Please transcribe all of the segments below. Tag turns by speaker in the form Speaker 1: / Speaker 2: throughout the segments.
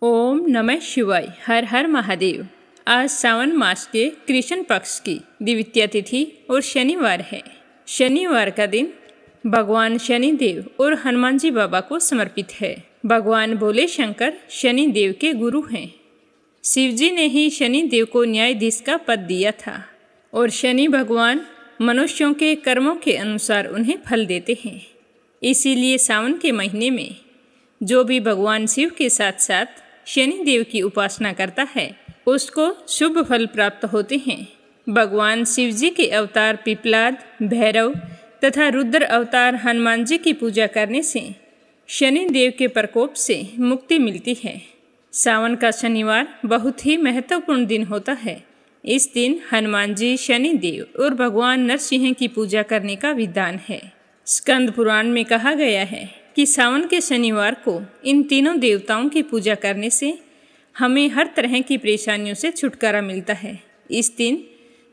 Speaker 1: ओम नमः शिवाय। हर हर महादेव। आज सावन मास के कृष्ण पक्ष की द्वितीया तिथि और शनिवार है। शनिवार का दिन भगवान शनि देव और हनुमान जी बाबा को समर्पित है। भगवान भोले शंकर शनि देव के गुरु हैं। शिव जी ने ही शनि देव को न्यायाधीश का पद दिया था और शनि भगवान मनुष्यों के कर्मों के अनुसार उन्हें फल देते हैं। इसीलिए सावन के महीने में जो भी भगवान शिव के साथ साथ शनि देव की उपासना करता है उसको शुभ फल प्राप्त होते हैं। भगवान शिव जी के अवतार पिपलाद, भैरव तथा रुद्र अवतार हनुमान जी की पूजा करने से शनि देव के प्रकोप से मुक्ति मिलती है। सावन का शनिवार बहुत ही महत्वपूर्ण दिन होता है। इस दिन हनुमान जी, शनि देव और भगवान नरसिंह की पूजा करने का विधान है। स्कंद पुराण में कहा गया है कि सावन के शनिवार को इन तीनों देवताओं की पूजा करने से हमें हर तरह की परेशानियों से छुटकारा मिलता है। इस दिन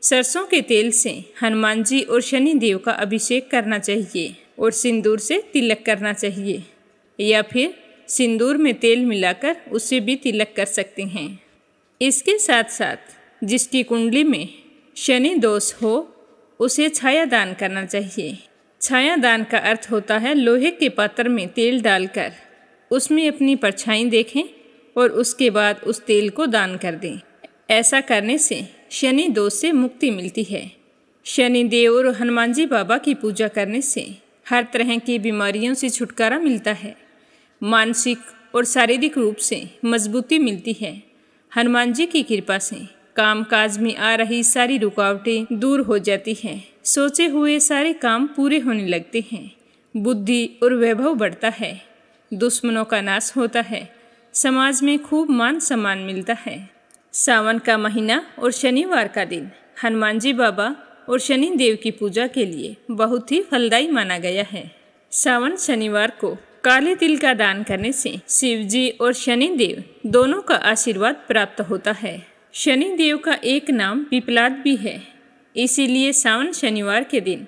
Speaker 1: सरसों के तेल से हनुमान जी और शनि देव का अभिषेक करना चाहिए और सिंदूर से तिलक करना चाहिए, या फिर सिंदूर में तेल मिलाकर उससे भी तिलक कर सकते हैं। इसके साथ साथ जिसकी कुंडली में शनि दोष हो उसे छाया दान करना चाहिए। छाया दान का अर्थ होता है लोहे के पात्र में तेल डालकर उसमें अपनी परछाई देखें और उसके बाद उस तेल को दान कर दें। ऐसा करने से शनि दोष से मुक्ति मिलती है। शनि देव और हनुमान जी बाबा की पूजा करने से हर तरह की बीमारियों से छुटकारा मिलता है। मानसिक और शारीरिक रूप से मजबूती मिलती है। हनुमान जी की कृपा से काम काज में आ रही सारी रुकावटें दूर हो जाती हैं। सोचे हुए सारे काम पूरे होने लगते हैं। बुद्धि और वैभव बढ़ता है। दुश्मनों का नाश होता है। समाज में खूब मान सम्मान मिलता है। सावन का महीना और शनिवार का दिन हनुमान जी बाबा और शनि देव की पूजा के लिए बहुत ही फलदायी माना गया है। सावन शनिवार को काले तिल का दान करने से शिव जी और शनि देव दोनों का आशीर्वाद प्राप्त होता है। शनि देव का एक नाम पिपलाद भी है। इसीलिए सावन शनिवार के दिन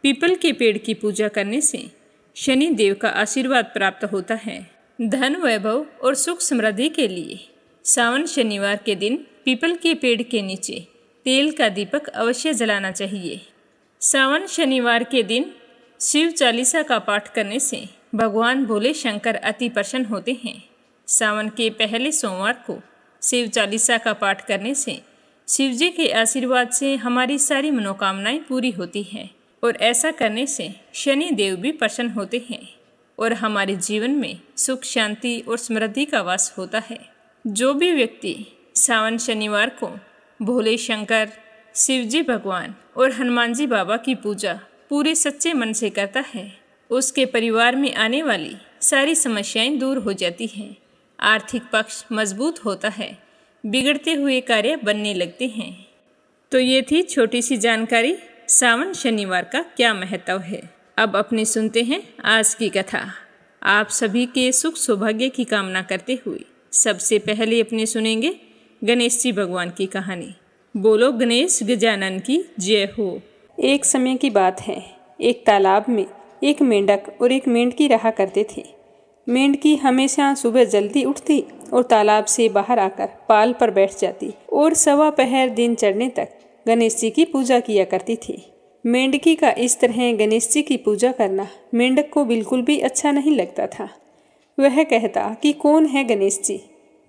Speaker 1: पीपल के पेड़ की पूजा करने से शनि देव का आशीर्वाद प्राप्त होता है। धन, वैभव और सुख समृद्धि के लिए सावन शनिवार के दिन पीपल के पेड़ के नीचे तेल का दीपक अवश्य जलाना चाहिए। सावन शनिवार के दिन शिव चालीसा का पाठ करने से भगवान भोले शंकर अति प्रसन्न होते हैं। सावन के पहले सोमवार को शिव चालीसा का पाठ करने से शिव जी के आशीर्वाद से हमारी सारी मनोकामनाएं पूरी होती हैं और ऐसा करने से शनि देव भी प्रसन्न होते हैं और हमारे जीवन में सुख, शांति और समृद्धि का वास होता है। जो भी व्यक्ति सावन शनिवार को भोले शंकर, शिव जी भगवान और हनुमान जी बाबा की पूजा पूरे सच्चे मन से करता है उसके परिवार में आने वाली सारी समस्याएं दूर हो जाती हैं। आर्थिक पक्ष मजबूत होता है। बिगड़ते हुए कार्य बनने लगते हैं। तो ये थी छोटी सी जानकारी सावन शनिवार का क्या महत्व है। अब अपनी सुनते हैं आज की कथा। आप सभी के सुख सौभाग्य की कामना करते हुए सबसे पहले अपने सुनेंगे गणेश जी भगवान की कहानी। बोलो गणेश गजानन की जय हो।
Speaker 2: एक समय की बात है। एक तालाब में एक मेंढक और एक मेंढकी रहा करते थे। मेंढकी हमेशा सुबह जल्दी उठती और तालाब से बाहर आकर पाल पर बैठ जाती और सवा पहर दिन चढ़ने तक गणेश जी की पूजा किया करती थी। मेंढकी का इस तरह गणेश जी की पूजा करना मेंढक को बिल्कुल भी अच्छा नहीं लगता था। वह कहता कि कौन है गणेश जी,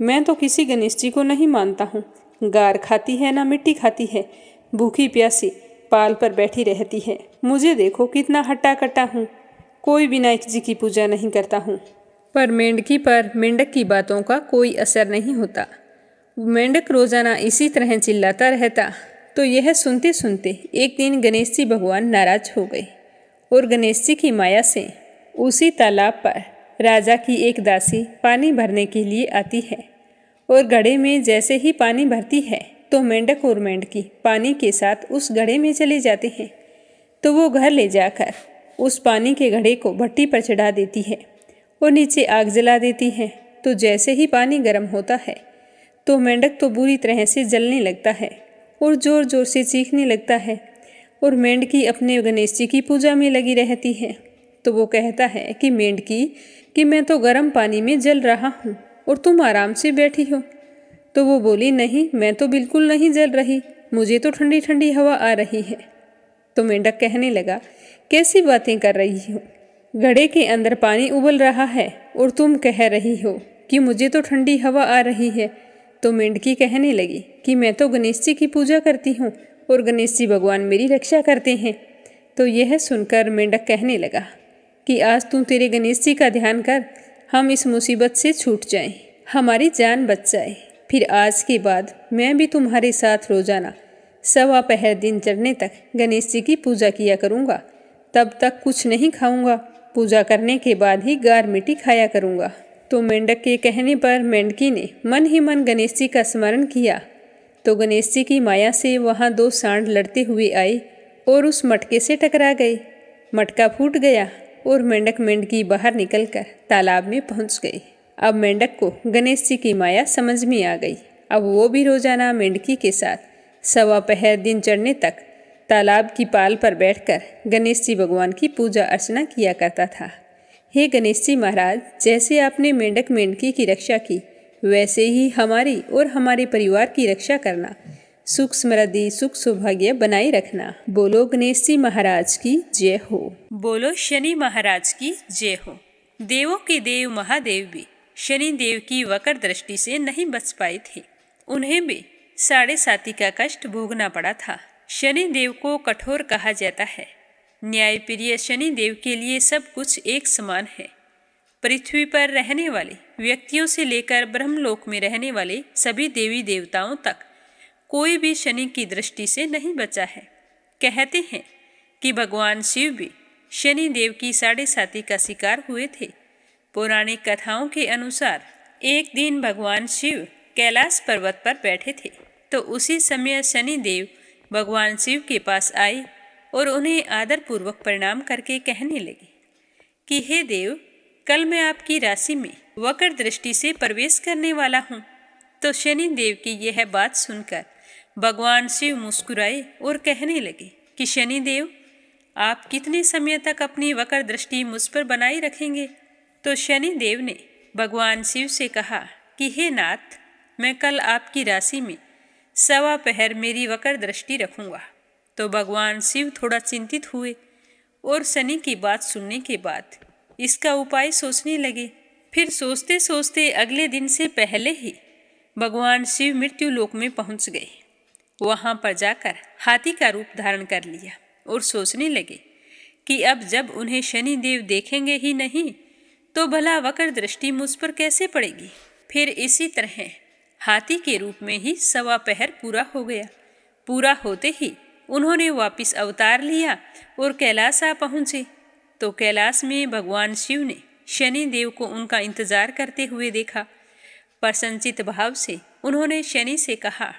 Speaker 2: मैं तो किसी गणेश जी को नहीं मानता हूँ। गार खाती है ना मिट्टी खाती है, भूखी प्यासी पाल पर बैठी रहती है। मुझे देखो कितना हट्टा कट्टा हूँ, कोई विनायक जी की पूजा नहीं करता हूँ।
Speaker 1: पर मेंढकी पर मेंढक की बातों का कोई असर नहीं होता। मेंढक रोजाना इसी तरह चिल्लाता रहता। तो यह सुनते सुनते एक दिन गणेश जी भगवान नाराज हो गए और गणेश जी की माया से उसी तालाब पर राजा की एक दासी पानी भरने के लिए आती है और घड़े में जैसे ही पानी भरती है तो मेंढक और मेंढकी पानी के साथ उस घड़े में चले जाते हैं। तो वो घर ले जाकर उस पानी के घड़े को भट्टी पर चढ़ा देती है और नीचे आग जला देती है। तो जैसे ही पानी गर्म होता है तो मेंढक तो बुरी तरह से जलने लगता है और ज़ोर ज़ोर से चीखने लगता है और मेंढकी अपने गणेश जी की पूजा में लगी रहती है। तो वो कहता है कि मेंढकी कि मैं तो गर्म पानी में जल रहा हूँ
Speaker 2: और तुम आराम से बैठी हो। तो वो बोली, नहीं, मैं तो बिल्कुल नहीं जल रही, मुझे तो ठंडी ठंडी हवा आ रही है। तो मेंढक कहने लगा, कैसी बातें कर रही हो, घड़े के अंदर पानी उबल रहा है और तुम कह रही हो कि मुझे तो ठंडी हवा आ रही है। तो मेंढकी कहने लगी कि मैं तो गणेश जी की पूजा करती हूँ और गणेश जी भगवान मेरी रक्षा करते हैं। तो यह सुनकर मेंढक कहने लगा कि आज तू तेरे गणेश जी का ध्यान कर, हम इस मुसीबत से छूट जाएं, हमारी जान बच जाए। फिर आज के बाद मैं भी तुम्हारे साथ रोजाना 1.25 पहर दिन चढ़ने तक गणेश जी की पूजा किया करूँगा। तब तक कुछ नहीं खाऊंगा, पूजा करने के बाद ही गार मिट्टी खाया करूँगा। तो मेंढक के कहने पर मेंढकी ने मन ही मन गणेश जी का स्मरण किया। तो गणेश जी की माया से वहाँ 2 सांड लड़ते हुए आए और उस मटके से टकरा गए। मटका फूट गया और मेंढक मेंढकी बाहर निकलकर तालाब में पहुँच गए। अब मेंढक को गणेश जी की माया समझ में आ गई। अब वो भी रोजाना मेंढकी के साथ 1.25 पहर दिन चढ़ने तक तालाब की पाल पर बैठकर गणेश जी भगवान की पूजा अर्चना किया करता था। हे गणेश जी महाराज, जैसे आपने मेंढक मेंढकी की रक्षा की, वैसे ही हमारी और हमारे परिवार की रक्षा करना। सुख समृद्धि सुख सौभाग्य बनाए रखना। बोलो गणेश जी महाराज की जय हो।
Speaker 1: बोलो शनि महाराज की जय हो। देवों के देव महादेव भी शनि देव की वक्र दृष्टि से नहीं बच पाए थे। उन्हें भी 7.5 का कष्ट भोगना पड़ा था। शनि देव को कठोर कहा जाता है। न्यायप्रिय शनि देव के लिए सब कुछ एक समान है। पृथ्वी पर रहने वाले व्यक्तियों से लेकर ब्रह्मलोक में रहने वाले सभी देवी देवताओं तक कोई भी शनि की दृष्टि से नहीं बचा है। कहते हैं कि भगवान शिव भी शनि देव की 7.5 का शिकार हुए थे। पौराणिक कथाओं के अनुसार एक दिन भगवान शिव कैलाश पर्वत पर बैठे थे, तो उसी समय शनि देव भगवान शिव के पास आए और उन्हें आदरपूर्वक प्रणाम करके कहने लगे कि हे देव, कल मैं आपकी राशि में वक्र दृष्टि से प्रवेश करने वाला हूँ। तो शनि देव की यह बात सुनकर भगवान शिव मुस्कुराए और कहने लगे कि शनि देव, आप कितने समय तक अपनी वक्र दृष्टि मुझ पर बनाए रखेंगे। तो शनि देव ने भगवान शिव से कहा कि हे नाथ, मैं कल आपकी राशि में 1.25 पहर मेरी वक्र दृष्टि रखूँगा। तो भगवान शिव थोड़ा चिंतित हुए और शनि की बात सुनने के बाद इसका उपाय सोचने लगे। फिर सोचते सोचते अगले दिन से पहले ही भगवान शिव मृत्यु लोक में पहुंच गए। वहां पर जाकर हाथी का रूप धारण कर लिया और सोचने लगे कि अब जब उन्हें शनि देव देखेंगे ही नहीं तो भला वक्र दृष्टि मुझ पर कैसे पड़ेगी। फिर इसी तरह हाथी के रूप में ही 1.25 पहर पूरा हो गया। पूरा होते ही उन्होंने वापस अवतार लिया और कैलाश आ पहुँचे। तो कैलाश में भगवान शिव ने शनि देव को उनका इंतजार करते हुए देखा। प्रसन्नचित भाव से उन्होंने शनि से कहा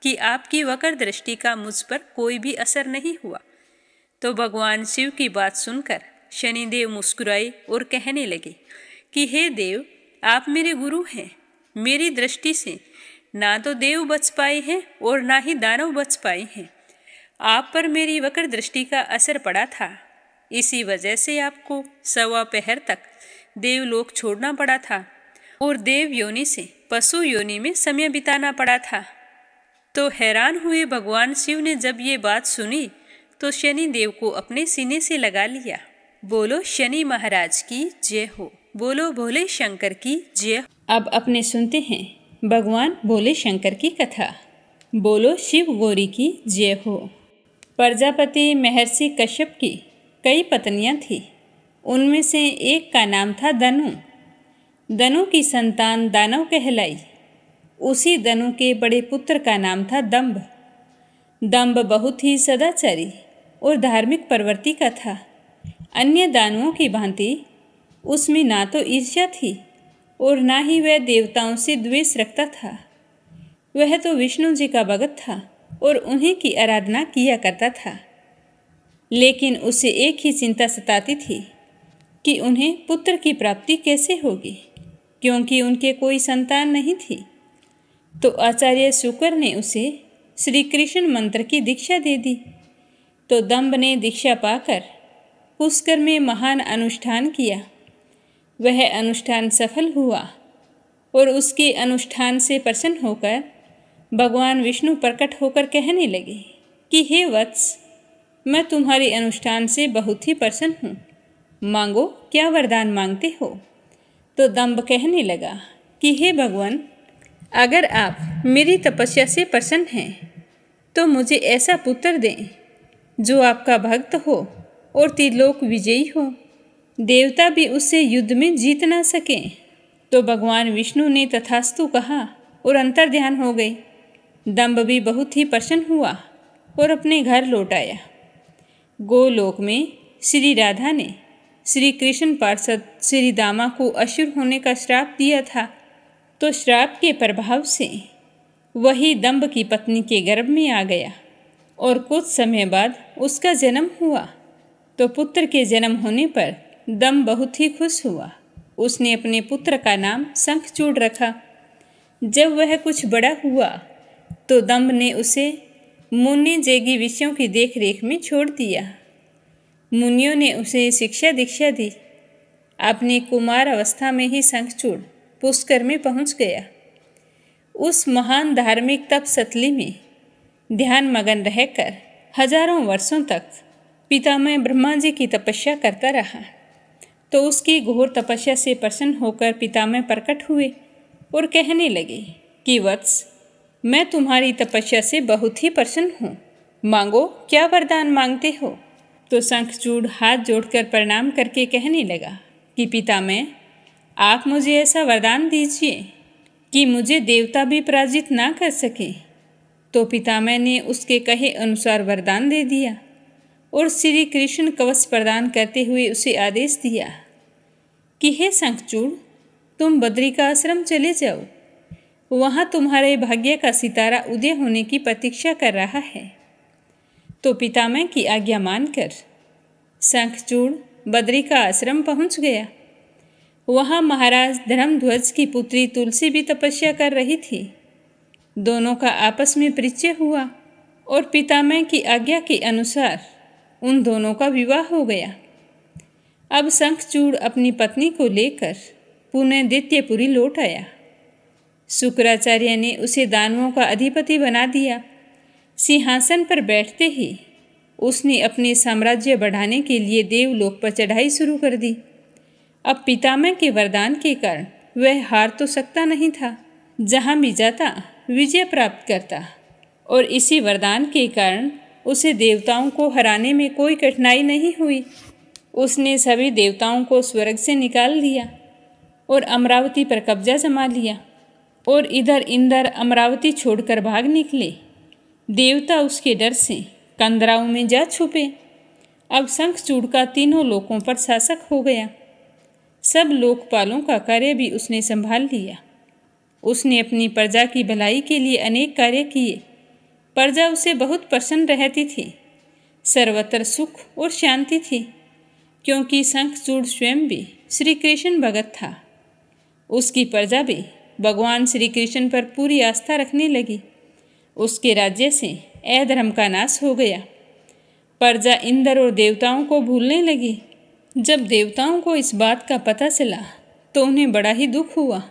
Speaker 1: कि आपकी वक्र दृष्टि का मुझ पर कोई भी असर नहीं हुआ। तो भगवान शिव की बात सुनकर शनि देव मुस्कुराए और कहने लगे कि हे देव, आप मेरे गुरु हैं। मेरी दृष्टि से ना तो देव बच पाए हैं और ना ही दानव बच पाए हैं। आप पर मेरी वक्र दृष्टि का असर पड़ा था, इसी वजह से आपको 1.25 पहर तक देवलोक छोड़ना पड़ा था और देव योनि से पशु योनि में समय बिताना पड़ा था। तो हैरान हुए भगवान शिव ने जब ये बात सुनी तो शनि देव को अपने सीने से लगा लिया। बोलो शनि महाराज की जय हो। बोलो भोले शंकर की जय हो।
Speaker 2: अब अपने सुनते हैं भगवान भोले शंकर की कथा। बोलो शिव गौरी की जय हो। प्रजापति महर्षि कश्यप की कई पत्नियां थीं। उनमें से एक का नाम था दनु। दनु की संतान दानव कहलाई। उसी दनु के बड़े पुत्र का नाम था दंभ। दंभ बहुत ही सदाचारी और धार्मिक प्रवृत्ति का था। अन्य दानवों की भांति उसमें ना तो ईर्ष्या थी और ना ही वह देवताओं से द्वेष रखता था। वह तो विष्णु जी का भगत था और उन्हीं की आराधना किया करता था। लेकिन उसे एक ही चिंता सताती थी कि उन्हें पुत्र की प्राप्ति कैसे होगी, क्योंकि उनके कोई संतान नहीं थी। तो आचार्य शुक्र ने उसे श्री कृष्ण मंत्र की दीक्षा दे दी। तो दंभ ने दीक्षा पाकर पुष्कर में महान अनुष्ठान किया। वह अनुष्ठान सफल हुआ
Speaker 1: और उसके अनुष्ठान से प्रसन्न होकर भगवान विष्णु प्रकट होकर कहने लगे कि हे वत्स, मैं तुम्हारे अनुष्ठान से बहुत ही प्रसन्न हूँ, मांगो क्या वरदान मांगते हो। तो दंभ कहने लगा कि हे भगवान, अगर आप मेरी तपस्या से प्रसन्न हैं तो मुझे ऐसा पुत्र दें जो आपका भक्त हो और त्रिलोक विजयी हो, देवता भी उससे युद्ध में जीत ना सकें। तो भगवान विष्णु ने तथास्तु कहा और अंतर्ध्यान हो गए। दंभ भी बहुत ही प्रसन्न हुआ और अपने घर लौट आया। गोलोक में श्री राधा ने श्री कृष्ण पार्षद श्री दामा को असुर होने का श्राप दिया था, तो श्राप के प्रभाव से वही दंभ की पत्नी के गर्भ में आ गया और कुछ समय बाद उसका जन्म हुआ। तो पुत्र के जन्म होने पर दंभ बहुत ही खुश हुआ। उसने अपने पुत्र का नाम शंखचूड़ रखा। जब वह कुछ बड़ा हुआ तो दंभ ने उसे मुनि जेगी विषयों की देखरेख में छोड़ दिया। मुनियों ने उसे शिक्षा दीक्षा दी। अपनी कुमार अवस्था में ही शंखचूड़ पुष्कर में पहुंच गया। उस महान धार्मिक तपसतली में ध्यान मगन रहकर हजारों वर्षों तक पितामह ब्रह्मा जी की तपस्या करता रहा। तो उसकी घोर तपस्या से प्रसन्न होकर पितामह प्रकट हुए और कहने लगे कि वत्स, मैं तुम्हारी तपस्या से बहुत ही प्रसन्न हूँ, मांगो क्या वरदान मांगते हो। तो शंखचूड़ हाथ जोड़कर प्रणाम करके कहने लगा कि पितामह, आप मुझे ऐसा वरदान दीजिए कि मुझे देवता भी पराजित ना कर सके। तो पितामह ने उसके कहे अनुसार वरदान दे दिया और श्री कृष्ण कवच प्रदान करते हुए उसे आदेश दिया कि हे शंखचूड़, तुम बद्री का आश्रम चले जाओ, वहाँ तुम्हारे भाग्य का सितारा उदय होने की प्रतीक्षा कर रहा है। तो पितामह की आज्ञा मानकर शंखचूड़ बद्री का आश्रम पहुँच गया। वहाँ महाराज धर्मध्वज की पुत्री तुलसी भी तपस्या कर रही थी। दोनों का आपस में परिचय हुआ और पितामह की आज्ञा के अनुसार उन दोनों का विवाह हो गया। अब शंखचूड़ अपनी पत्नी को लेकर पुनः दैत्यपुरी लौट आया। शुक्राचार्य ने उसे दानवों का अधिपति बना दिया। सिंहासन पर बैठते ही उसने अपने साम्राज्य बढ़ाने के लिए देवलोक पर चढ़ाई शुरू कर दी। अब पितामह के वरदान के कारण वह हार तो सकता नहीं था, जहाँ भी जाता विजय प्राप्त करता, और इसी वरदान के कारण उसे देवताओं को हराने में कोई कठिनाई नहीं हुई। उसने सभी देवताओं को स्वर्ग से निकाल दिया और अमरावती पर कब्जा जमा लिया, और इधर इंद्र अमरावती छोड़कर भाग निकले। देवता उसके डर से कंदराओं में जा छुपे। अब शंखचूड़ का तीनों लोकों पर शासक हो गया। सब लोकपालों का कार्य भी उसने संभाल लिया। उसने अपनी प्रजा की भलाई के लिए अनेक कार्य किए। प्रजा उसे बहुत प्रसन्न रहती थी। सर्वत्र सुख और शांति थी, क्योंकि शंखचूड़ स्वयं भी श्री कृष्ण भगत था। उसकी प्रजा भी भगवान श्री कृष्ण पर पूरी आस्था रखने लगी। उसके राज्य से अधर्म का नाश हो गया। प्रजा इंद्र और देवताओं को भूलने लगी। जब देवताओं को इस बात का पता चला तो उन्हें बड़ा ही दुख हुआ।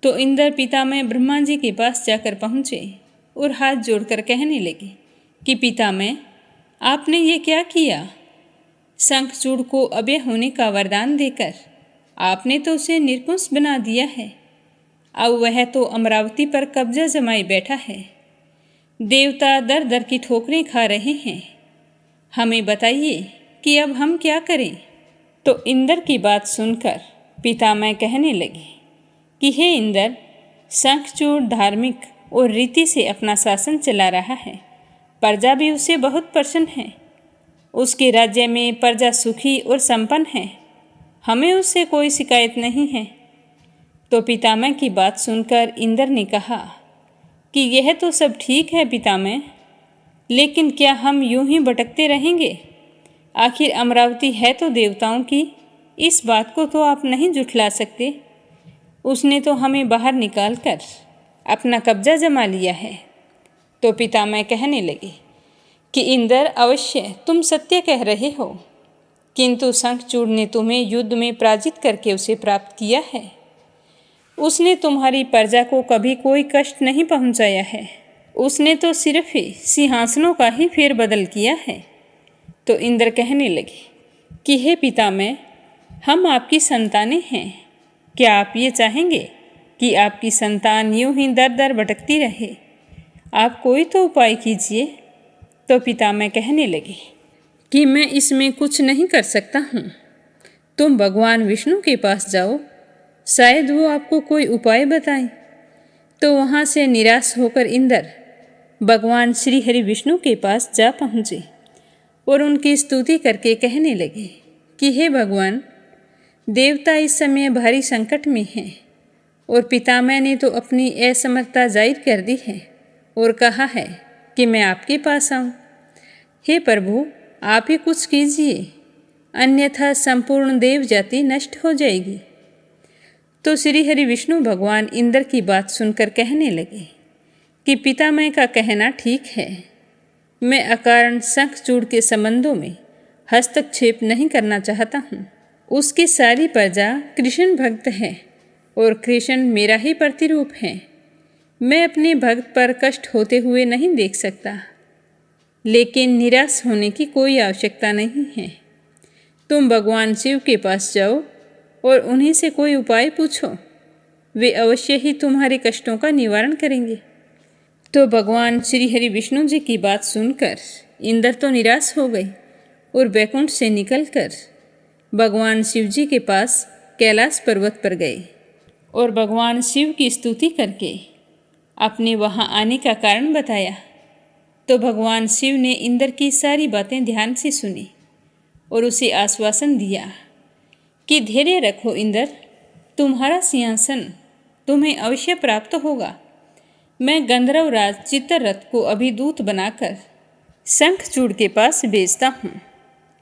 Speaker 1: तो इंद्र पितामह ब्रह्मा जी के पास जाकर पहुँचे और हाथ जोड़कर कहने लगे कि पितामह, आपने ये क्या किया। शंखचूड़ को अभय होने का वरदान देकर आपने तो उसे निर्कुंश बना दिया है। अब वह तो अमरावती पर कब्जा जमाए बैठा है। देवता दर दर की ठोकरें खा रहे हैं। हमें बताइए कि अब हम क्या करें। तो इंद्र की बात सुनकर पितामह कहने लगे कि हे इंद्र, शंखचूड़ धार्मिक और रीति से अपना शासन चला रहा है। प्रजा भी उससे बहुत प्रसन्न है। उसके राज्य में प्रजा सुखी और संपन्न है। हमें उससे कोई शिकायत नहीं है। तो पितामह की बात सुनकर इंद्र ने कहा कि यह तो सब ठीक है पितामह, लेकिन क्या हम यूं ही भटकते रहेंगे। आखिर अमरावती है तो देवताओं की, इस बात को तो आप नहीं जुठला सकते। उसने तो हमें बाहर निकालकर अपना कब्जा जमा लिया है। तो पितामह कहने लगे कि इंद्र, अवश्य तुम सत्य कह रहे हो, किंतु शंखचूड़ ने तुम्हें युद्ध में पराजित करके उसे प्राप्त किया है। उसने तुम्हारी प्रजा को कभी कोई कष्ट नहीं पहुंचाया है। उसने तो सिर्फ ही सिंहासनों का ही फेरबदल किया है। तो इंद्र कहने लगे कि हे पितामह, हम आपकी संतानें हैं। क्या आप ये चाहेंगे कि आपकी संतान यूं ही दर दर भटकती रहे? आप कोई तो उपाय कीजिए। तो पितामह कहने लगे कि मैं इसमें कुछ नहीं कर सकता हूँ। तुम भगवान विष्णु के पास जाओ, शायद वो आपको कोई उपाय बताएं। तो वहाँ से निराश होकर इंद्र भगवान श्री हरि विष्णु के पास जा पहुँचे और उनकी स्तुति करके कहने लगे कि हे भगवान, देवता इस समय भारी संकट में हैं और पितामह ने तो अपनी असमर्थता जाहिर कर दी है और कहा है कि मैं आपके पास आऊँ। हे प्रभु, आप ही कुछ कीजिए, अन्यथा संपूर्ण देव जाति नष्ट हो जाएगी। तो श्री हरि विष्णु भगवान इंद्र की बात सुनकर कहने लगे कि पितामह का कहना ठीक है। मैं अकारण शंखचूड़ के संबंधों में हस्तक्षेप नहीं करना चाहता हूँ। उसकी सारी प्रजा कृष्ण भक्त है और कृष्ण मेरा ही प्रतिरूप है। मैं अपने भक्त पर कष्ट होते हुए नहीं देख सकता, लेकिन निराश होने की कोई आवश्यकता नहीं है। तुम भगवान शिव के पास जाओ और उन्हीं से कोई उपाय पूछो, वे अवश्य ही तुम्हारे कष्टों का निवारण करेंगे। तो भगवान श्री हरि विष्णु जी की बात सुनकर इंद्र तो निराश हो गए और बैकुंठ से निकलकर भगवान शिव जी के पास कैलाश पर्वत पर गए और भगवान शिव की स्तुति करके अपने वहाँ आने का कारण बताया। तो भगवान शिव ने इंद्र की सारी बातें ध्यान से सुनी और उसे आश्वासन दिया कि धैर्य रखो इंद्र, तुम्हारा सिंहासन तुम्हें अवश्य प्राप्त होगा। मैं गंधर्वराज चित्ररथ को अभी दूत बनाकर शंखचूड़ के पास भेजता हूँ।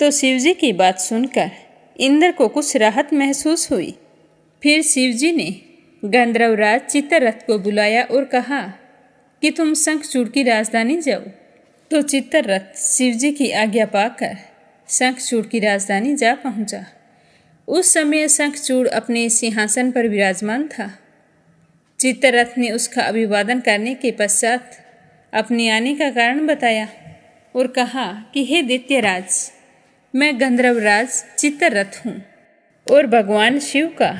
Speaker 1: तो शिवजी की बात सुनकर इंद्र को कुछ राहत महसूस हुई। फिर शिवजी ने गंधर्वराज चित्ररथ को बुलाया और कहा कि तुम शंखचूड़ की राजधानी जाओ। तो चित्ररथ शिवजी की आज्ञा पाकर शंखचूड़ की राजधानी जा पहुँचा। उस समय शंखचूड़ अपने सिंहासन पर विराजमान था। चित्ररथ ने उसका अभिवादन करने के पश्चात अपने आने का कारण बताया और कहा कि हे दैत्यराज, मैं गंधर्वराज चित्ररथ हूँ और भगवान शिव का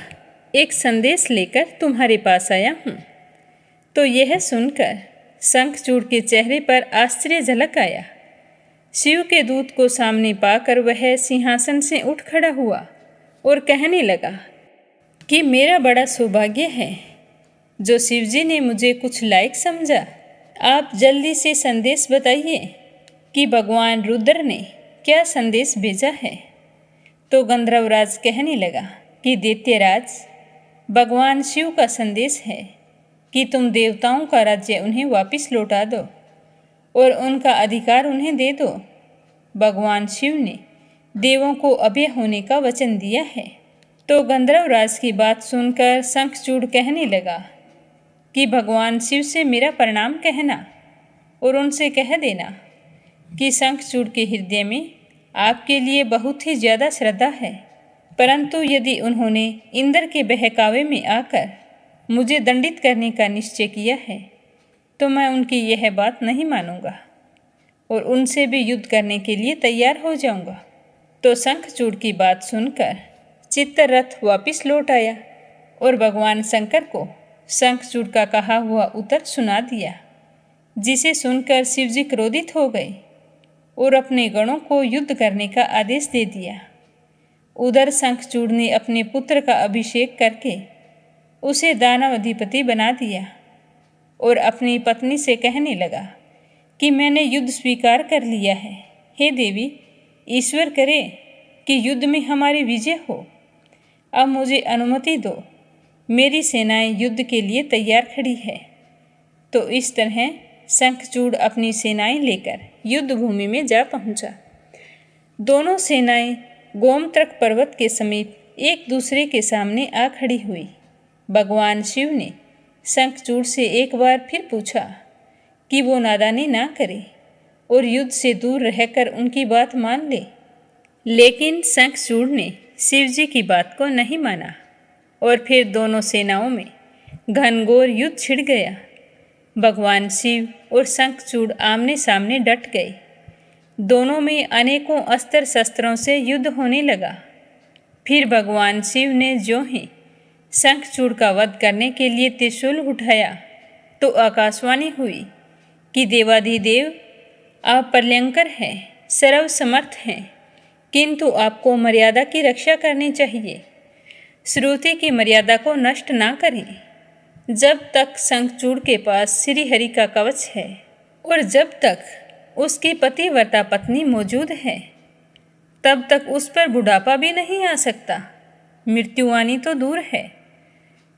Speaker 1: एक संदेश लेकर तुम्हारे पास आया हूँ। तो यह सुनकर शंखचूड़ के चेहरे पर आश्चर्य झलक आया। शिव के दूत को सामने पाकर वह सिंहासन से उठ खड़ा हुआ और कहने लगा कि मेरा बड़ा सौभाग्य है जो शिवजी ने मुझे कुछ लायक समझा। आप जल्दी से संदेश बताइए कि भगवान रुद्र ने क्या संदेश भेजा है। तो गंधर्वराज कहने लगा कि दैत्यराज, भगवान शिव का संदेश है कि तुम देवताओं का राज्य उन्हें वापस लौटा दो और उनका अधिकार उन्हें दे दो। भगवान शिव ने देवों को अभय होने का वचन दिया है। तो गंधर्वराज की बात सुनकर शंखचूड़ कहने लगा कि भगवान शिव से मेरा प्रणाम कहना और उनसे कह देना कि शंखचूड़ के हृदय में आपके लिए बहुत ही ज़्यादा श्रद्धा है, परंतु यदि उन्होंने इंद्र के बहकावे में आकर मुझे दंडित करने का निश्चय किया है तो मैं उनकी यह बात नहीं मानूंगा और उनसे भी युद्ध करने के लिए तैयार हो जाऊंगा। तो शंखचूड़ की बात सुनकर चित्ररथ वापस लौट आया और भगवान शंकर को शंखचूड़ का कहा हुआ उत्तर सुना दिया, जिसे सुनकर शिवजी क्रोधित हो गए और अपने गणों को युद्ध करने का आदेश दे दिया। उधर शंखचूड़ ने अपने पुत्र का अभिषेक करके उसे दानव अधिपति बना दिया और अपनी पत्नी से कहने लगा कि मैंने युद्ध स्वीकार कर लिया है। हे देवी, ईश्वर करे कि युद्ध में हमारी विजय हो। अब मुझे अनुमति दो, मेरी सेनाएं युद्ध के लिए तैयार खड़ी है। तो इस तरह शंखचूड़ अपनी सेनाएं लेकर युद्ध भूमि में जा पहुंचा। दोनों सेनाएं गोमत्रक पर्वत के समीप एक दूसरे के सामने आ खड़ी हुई। भगवान शिव ने शंखचूड़ से एक बार फिर पूछा कि वो नादानी ना करे और युद्ध से दूर रहकर उनकी बात मान ले, लेकिन शंखचूड़ ने शिवजी की बात को नहीं माना और फिर दोनों सेनाओं में घनघोर युद्ध छिड़ गया। भगवान शिव और शंखचूड़ आमने सामने डट गए। दोनों में अनेकों अस्त्र शस्त्रों से युद्ध होने लगा। फिर भगवान शिव ने ज्यों ही शंखचूड़ का वध करने के लिए त्रिशूल उठाया तो आकाशवाणी हुई कि देवाधिदेव आप प्रलयंकर हैं, सर्वसमर्थ हैं, किंतु आपको मर्यादा की रक्षा करनी चाहिए। श्रुति की मर्यादा को नष्ट ना करें। जब तक शंखचूड़ के पास श्री हरि का कवच है और जब तक उसकी पतिव्रता पत्नी मौजूद है तब तक उस पर बुढ़ापा भी नहीं आ सकता, मृत्यु आनी तो दूर है।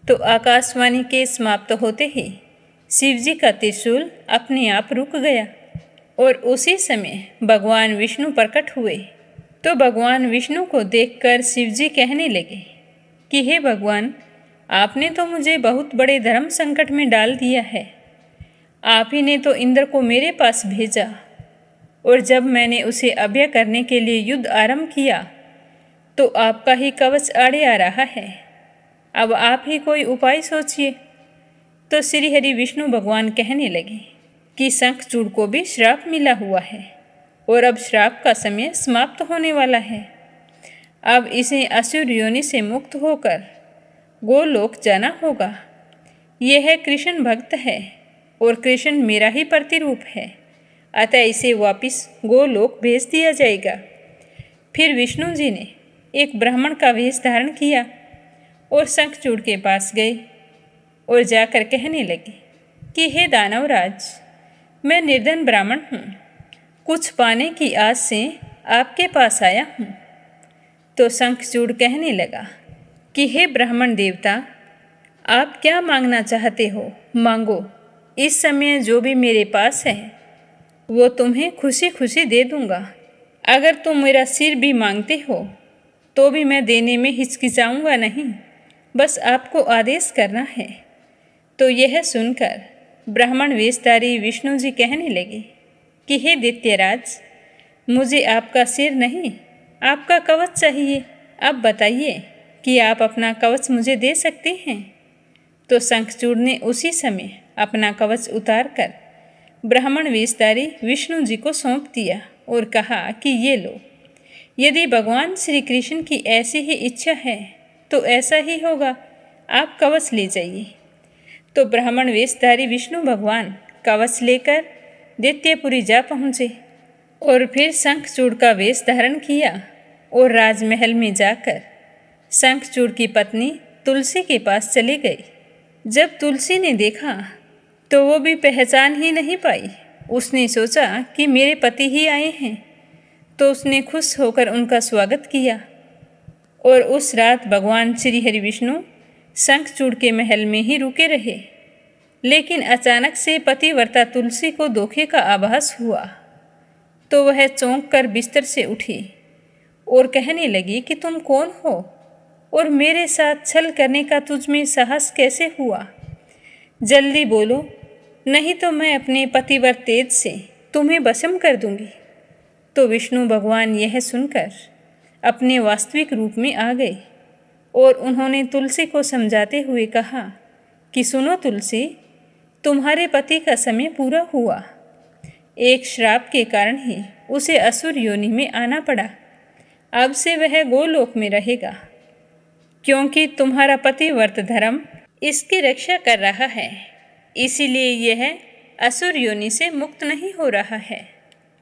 Speaker 1: तो आकाशवाणी के समाप्त होते ही शिवजी का त्रिशूल अपने आप रुक गया और उसी समय भगवान विष्णु प्रकट हुए। तो भगवान विष्णु को देखकर शिवजी कहने लगे कि हे भगवान, आपने तो मुझे बहुत बड़े धर्म संकट में डाल दिया है। आप ही ने तो इंद्र को मेरे पास भेजा और जब मैंने उसे अभय करने के लिए युद्ध आरंभ किया तो आपका ही कवच आड़े आ रहा है। अब आप ही कोई उपाय सोचिए। तो श्री हरि विष्णु भगवान कहने लगे कि शंखचूड़ को भी श्राप मिला हुआ है और अब श्राप का समय समाप्त होने वाला है। अब इसे असुर योनि से मुक्त होकर गोलोक जाना होगा। यह कृष्ण भक्त है और कृष्ण मेरा ही प्रतिरूप है, अतः इसे वापिस गोलोक भेज दिया जाएगा। फिर विष्णु जी ने एक ब्राह्मण का वेश धारण किया और शंखचूड़ के पास गए और जाकर कहने लगे कि हे दानवराज, मैं निर्धन ब्राह्मण हूँ, कुछ पाने की आस से आपके पास आया हूँ। तो शंखचूड़ कहने लगा कि हे ब्राह्मण देवता, आप क्या मांगना चाहते हो, मांगो। इस समय जो भी मेरे पास है वो तुम्हें खुशी खुशी दे दूंगा। अगर तुम मेरा सिर भी मांगते हो तो भी मैं देने में हिचकिचाऊंगा नहीं, बस आपको आदेश करना है। तो यह सुनकर ब्राह्मण वेशधारी विष्णु जी कहने लगे कि हे दैत्यराज, मुझे आपका सिर नहीं, आपका कवच चाहिए। अब बताइए कि आप अपना कवच मुझे दे सकते हैं। तो शंखचूड़ ने उसी समय अपना कवच उतारकर ब्राह्मण वेशधारी विष्णु जी को सौंप दिया और कहा कि ये लो, यदि भगवान श्री कृष्ण की ऐसी ही इच्छा है तो ऐसा ही होगा, आप कवच ले जाइए। तो ब्राह्मण वेशधारी विष्णु भगवान कवच लेकर दैत्यपुरी जा पहुँचे और फिर शंखचूड़ का वेश धारण किया और राजमहल में जाकर शंखचूड़ की पत्नी तुलसी के पास चले गए। जब तुलसी ने देखा तो वो भी पहचान ही नहीं पाई। उसने सोचा कि मेरे पति ही आए हैं, तो उसने खुश होकर उनका स्वागत किया और उस रात भगवान श्री हरि विष्णु शंखचूड़ के महल में ही रुके रहे। लेकिन अचानक से पतिव्रता तुलसी को धोखे का आभास हुआ तो वह चौंक कर बिस्तर से उठी और कहने लगी कि तुम कौन हो और मेरे साथ छल करने का तुझ में साहस कैसे हुआ? जल्दी बोलो, नहीं तो मैं अपने पतिव्रत तेज से तुम्हें भस्म कर दूंगी। तो विष्णु भगवान यह सुनकर अपने वास्तविक रूप में आ गए और उन्होंने तुलसी को समझाते हुए कहा कि सुनो तुलसी, तुम्हारे पति का समय पूरा हुआ। एक श्राप के कारण ही उसे असुर योनि में आना पड़ा। अब से वह गोलोक में रहेगा, क्योंकि तुम्हारा पतिव्रत धर्म इसकी रक्षा कर रहा है, इसीलिए यह असुर योनि से मुक्त नहीं हो रहा है।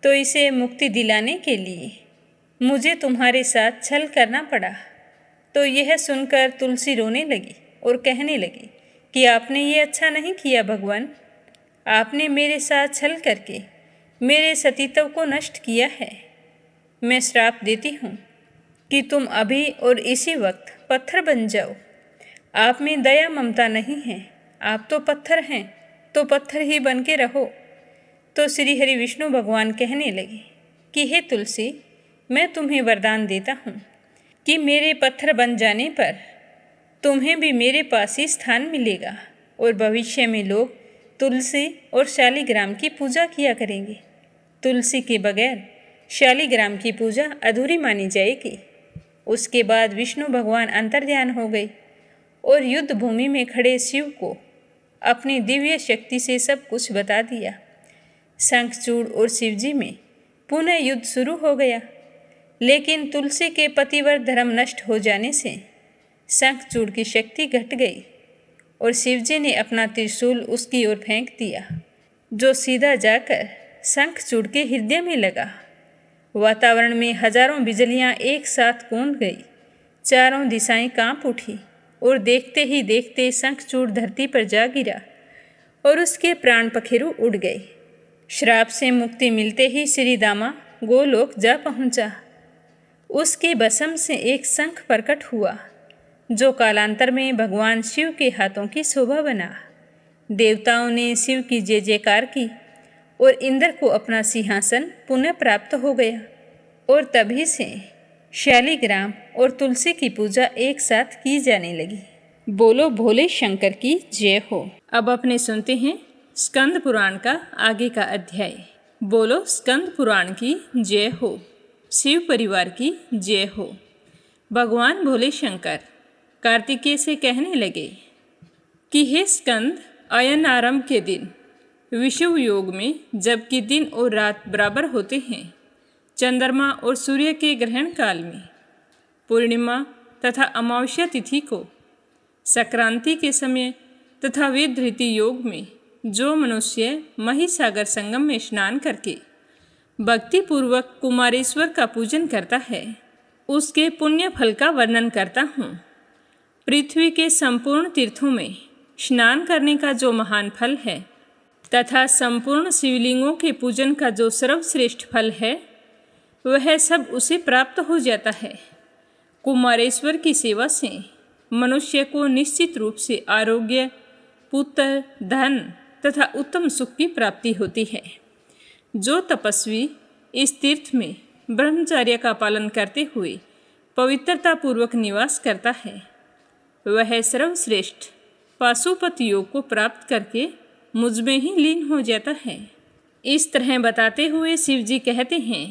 Speaker 1: तो इसे मुक्ति दिलाने के लिए मुझे तुम्हारे साथ छल करना पड़ा। तो यह सुनकर तुलसी रोने लगी और कहने लगी कि आपने ये अच्छा नहीं किया भगवान, आपने मेरे साथ छल करके मेरे सतीत्व को नष्ट किया है। मैं श्राप देती हूँ कि तुम अभी और इसी वक्त पत्थर बन जाओ। आप में दया ममता नहीं है, आप तो पत्थर हैं, तो पत्थर ही बन के रहो। तो श्री हरि विष्णु भगवान कहने लगे कि हे तुलसी, मैं तुम्हें वरदान देता हूँ कि मेरे पत्थर बन जाने पर तुम्हें भी मेरे पास ही स्थान मिलेगा और भविष्य में लोग तुलसी और शालिग्राम की पूजा किया करेंगे। तुलसी के बगैर शालिग्राम की पूजा अधूरी मानी जाएगी। उसके बाद विष्णु भगवान अंतर्ध्यान हो गए और युद्ध भूमि में खड़े शिव को अपनी दिव्य शक्ति से सब कुछ बता दिया। शंखचूड़ और शिवजी में पुनः युद्ध शुरू हो गया, लेकिन तुलसी के पतिवर धर्म नष्ट हो जाने से शंखचूड़ की शक्ति घट गई और शिवजी ने अपना त्रिशूल उसकी ओर फेंक दिया, जो सीधा जाकर शंखचूड़ के हृदय में लगा। वातावरण में हजारों बिजलियां एक साथ गूंज गई, चारों दिशाएं कांप उठी और देखते ही देखते शंखचूड़ धरती पर जा गिरा और उसके प्राण पखेरु उड़ गए। श्राप से मुक्ति मिलते ही श्री दामा गोलोक जा पहुंचा। उसके भस्म से एक शंख प्रकट हुआ, जो कालांतर में भगवान शिव के हाथों की शोभा बना। देवताओं ने शिव की जय जयकार की और इंद्र को अपना सिंहासन पुनः प्राप्त हो गया और तभी से शालिग्राम और तुलसी की पूजा एक साथ की जाने लगी। बोलो भोले शंकर की जय हो। अब अपने सुनते हैं स्कंद पुराण का आगे का अध्याय। बोलो स्कंद पुराण की जय हो, शिव परिवार की जय हो। भगवान भोले शंकर कार्तिकेय से कहने लगे कि हे स्कंद, अयन आरंभ के दिन विषुव योग में, जबकि दिन और रात बराबर होते हैं, चंद्रमा और सूर्य के ग्रहण काल में, पूर्णिमा तथा अमावस्या तिथि को, संक्रांति के समय तथा वेद धृति योग में जो मनुष्य महिसागर संगम में स्नान करके भक्तिपूर्वक कुमारेश्वर का पूजन करता है, उसके पुण्य फल का वर्णन करता हूँ। पृथ्वी के संपूर्ण तीर्थों में स्नान करने का जो महान फल है तथा संपूर्ण शिवलिंगों के पूजन का जो सर्वश्रेष्ठ फल है, वह सब उसे प्राप्त हो जाता है। कुमारेश्वर की सेवा से मनुष्य को निश्चित रूप से आरोग्य, पुत्र, धन तथा उत्तम सुख की प्राप्ति होती है। जो तपस्वी इस तीर्थ में ब्रह्मचर्य का पालन करते हुए पवित्रता पूर्वक निवास करता है, वह सर्वश्रेष्ठ पाशुपत योग को प्राप्त करके मुझ में ही लीन हो जाता है। इस तरह बताते हुए शिवजी कहते हैं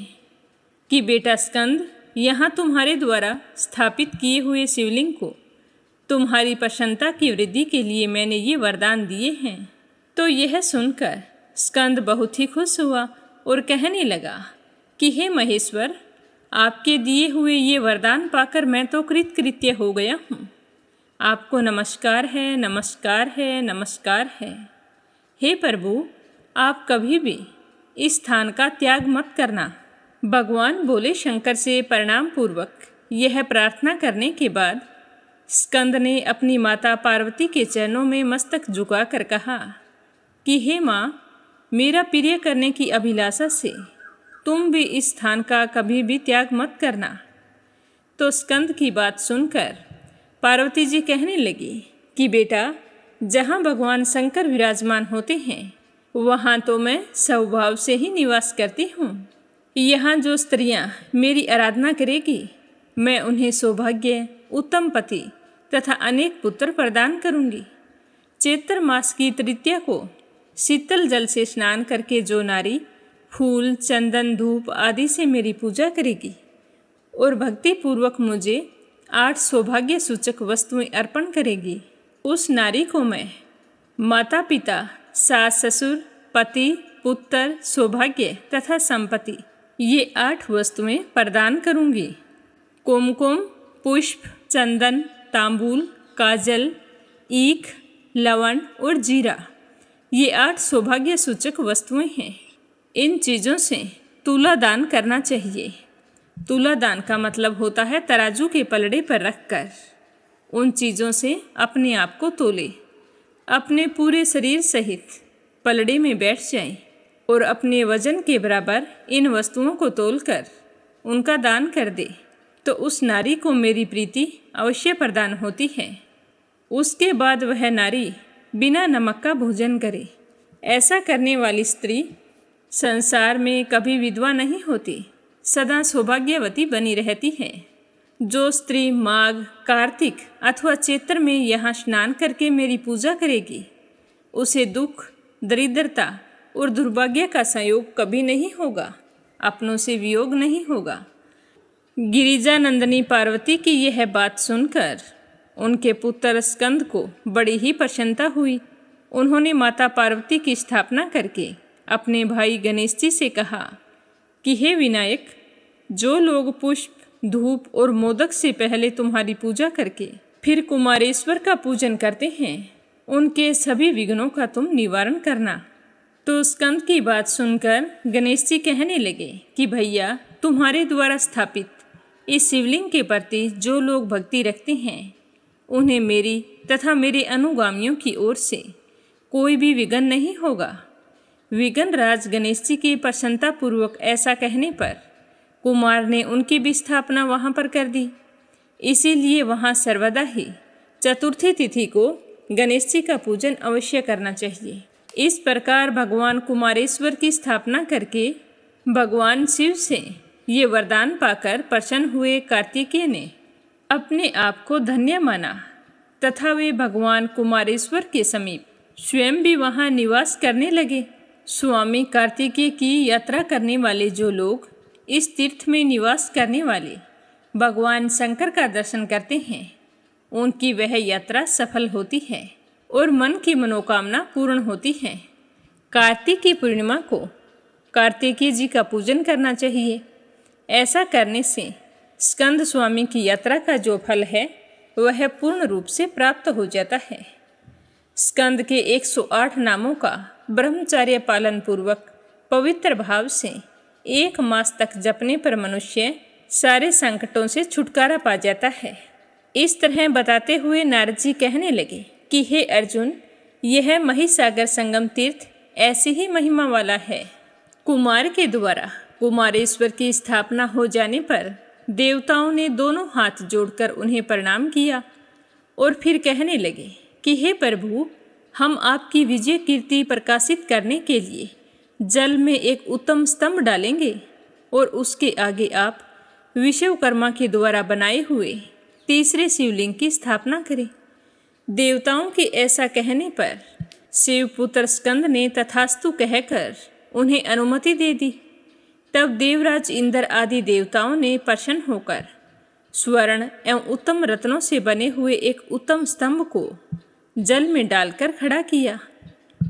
Speaker 1: कि बेटा स्कंद, यहाँ तुम्हारे द्वारा स्थापित किए हुए शिवलिंग को तुम्हारी प्रसन्नता की वृद्धि के लिए मैंने ये वरदान दिए हैं। तो यह सुनकर स्कंद बहुत ही खुश हुआ और कहने लगा कि हे महेश्वर, आपके दिए हुए ये वरदान पाकर मैं तो कृतकृत्य हो गया हूँ। आपको नमस्कार है, नमस्कार है, नमस्कार है। हे प्रभु, आप कभी भी इस स्थान का त्याग मत करना। भगवान भोले शंकर से प्रणाम पूर्वक यह प्रार्थना करने के बाद स्कंद ने अपनी माता पार्वती के चरणों में मस्तक झुकाकर कहा कि हे माँ, मेरा प्रिय करने की अभिलाषा से तुम भी इस स्थान का कभी भी त्याग मत करना। तो स्कंद की बात सुनकर पार्वती जी कहने लगी कि बेटा, जहाँ भगवान शंकर विराजमान होते हैं, वहाँ तो मैं स्वभाव से ही निवास करती हूँ। यहाँ जो स्त्रियाँ मेरी आराधना करेगी, मैं उन्हें सौभाग्य, उत्तम पति तथा अनेक पुत्र प्रदान करूँगी। चैत्र मास की तृतीया को शीतल जल से स्नान करके जो नारी फूल, चंदन, धूप आदि से मेरी पूजा करेगी और भक्तिपूर्वक मुझे 8 सौभाग्य सूचक वस्तुएं अर्पण करेगी, उस नारी को मैं माता पिता, सास ससुर, पति, पुत्र, सौभाग्य तथा संपत्ति, ये 8 वस्तुएं प्रदान करूंगी। कुमकुम, पुष्प, चंदन, तांबूल, काजल, ईख, लवण और जीरा, ये 8 सौभाग्य सूचक वस्तुएं हैं। इन चीज़ों से तुला दान करना चाहिए। तुला दान का मतलब होता है तराजू के पलड़े पर रखकर उन चीज़ों से अपने आप को तोले, अपने पूरे शरीर सहित पलड़े में बैठ जाएं और अपने वजन के बराबर इन वस्तुओं को तोलकर उनका दान कर दे, तो उस नारी को मेरी प्रीति अवश्य प्रदान होती है। उसके बाद वह नारी बिना नमक का भोजन करे। ऐसा करने वाली स्त्री संसार में कभी विधवा नहीं होती, सदा सौभाग्यवती बनी रहती है। जो स्त्री माघ, कार्तिक अथवा चैत्र में यहाँ स्नान करके मेरी पूजा करेगी, उसे दुख, दरिद्रता और दुर्भाग्य का संयोग कभी नहीं होगा, अपनों से वियोग नहीं होगा। गिरिजा नंदिनी पार्वती की यह बात सुनकर उनके पुत्र स्कंद को बड़ी ही प्रसन्नता हुई। उन्होंने माता पार्वती की स्थापना करके अपने भाई गणेश जी से कहा कि हे विनायक, जो लोग पुष्प, धूप और मोदक से पहले तुम्हारी पूजा करके फिर कुमारेश्वर का पूजन करते हैं, उनके सभी विघ्नों का तुम निवारण करना। तो स्कंद की बात सुनकर गणेश जी कहने लगे कि भैया, तुम्हारे द्वारा स्थापित इस शिवलिंग के प्रति जो लोग भक्ति रखते हैं, उन्हें मेरी तथा मेरे अनुगामियों की ओर से कोई भी विघ्न नहीं होगा। विघ्न राज गणेश जी के प्रसन्नतापूर्वक ऐसा कहने पर कुमार ने उनकी भी स्थापना वहाँ पर कर दी। इसीलिए वहाँ सर्वदा ही चतुर्थी तिथि को गणेश जी का पूजन अवश्य करना चाहिए। इस प्रकार भगवान कुमारेश्वर की स्थापना करके भगवान शिव से ये वरदान पाकर प्रसन्न हुए कार्तिकेय ने अपने आप को धन्य माना तथा वे भगवान कुमारेश्वर के समीप स्वयं भी वहाँ निवास करने लगे। स्वामी कार्तिकेय की यात्रा करने वाले जो लोग इस तीर्थ में निवास करने वाले भगवान शंकर का दर्शन करते हैं, उनकी वह यात्रा सफल होती है और मन की मनोकामना पूर्ण होती है। कार्तिक की पूर्णिमा को कार्तिकेय जी का पूजन करना चाहिए। ऐसा करने से स्कंद स्वामी की यात्रा का जो फल है वह पूर्ण रूप से प्राप्त हो जाता है। स्कंद के 108 नामों का ब्रह्मचर्य पालन पूर्वक पवित्र भाव से 1 मास तक जपने पर मनुष्य सारे संकटों से छुटकारा पा जाता है। इस तरह बताते हुए नारद जी कहने लगे कि हे अर्जुन, यह महिसागर संगम तीर्थ ऐसी ही महिमा वाला है। कुमार के द्वारा कुमारेश्वर की स्थापना हो जाने पर देवताओं ने दोनों हाथ जोड़कर उन्हें प्रणाम किया और फिर कहने लगे कि हे प्रभु, हम आपकी विजय कीर्ति प्रकाशित करने के लिए जल में एक उत्तम स्तंभ डालेंगे और उसके आगे आप विश्वकर्मा के द्वारा बनाए हुए तीसरे शिवलिंग की स्थापना करें। देवताओं के ऐसा कहने पर शिवपुत्र स्कंद ने तथास्तु कहकर उन्हें अनुमति दे दी। तब देवराज इंद्र आदि देवताओं ने प्रसन्न होकर स्वर्ण एवं उत्तम रत्नों से बने हुए एक उत्तम स्तंभ को जल में डालकर खड़ा किया।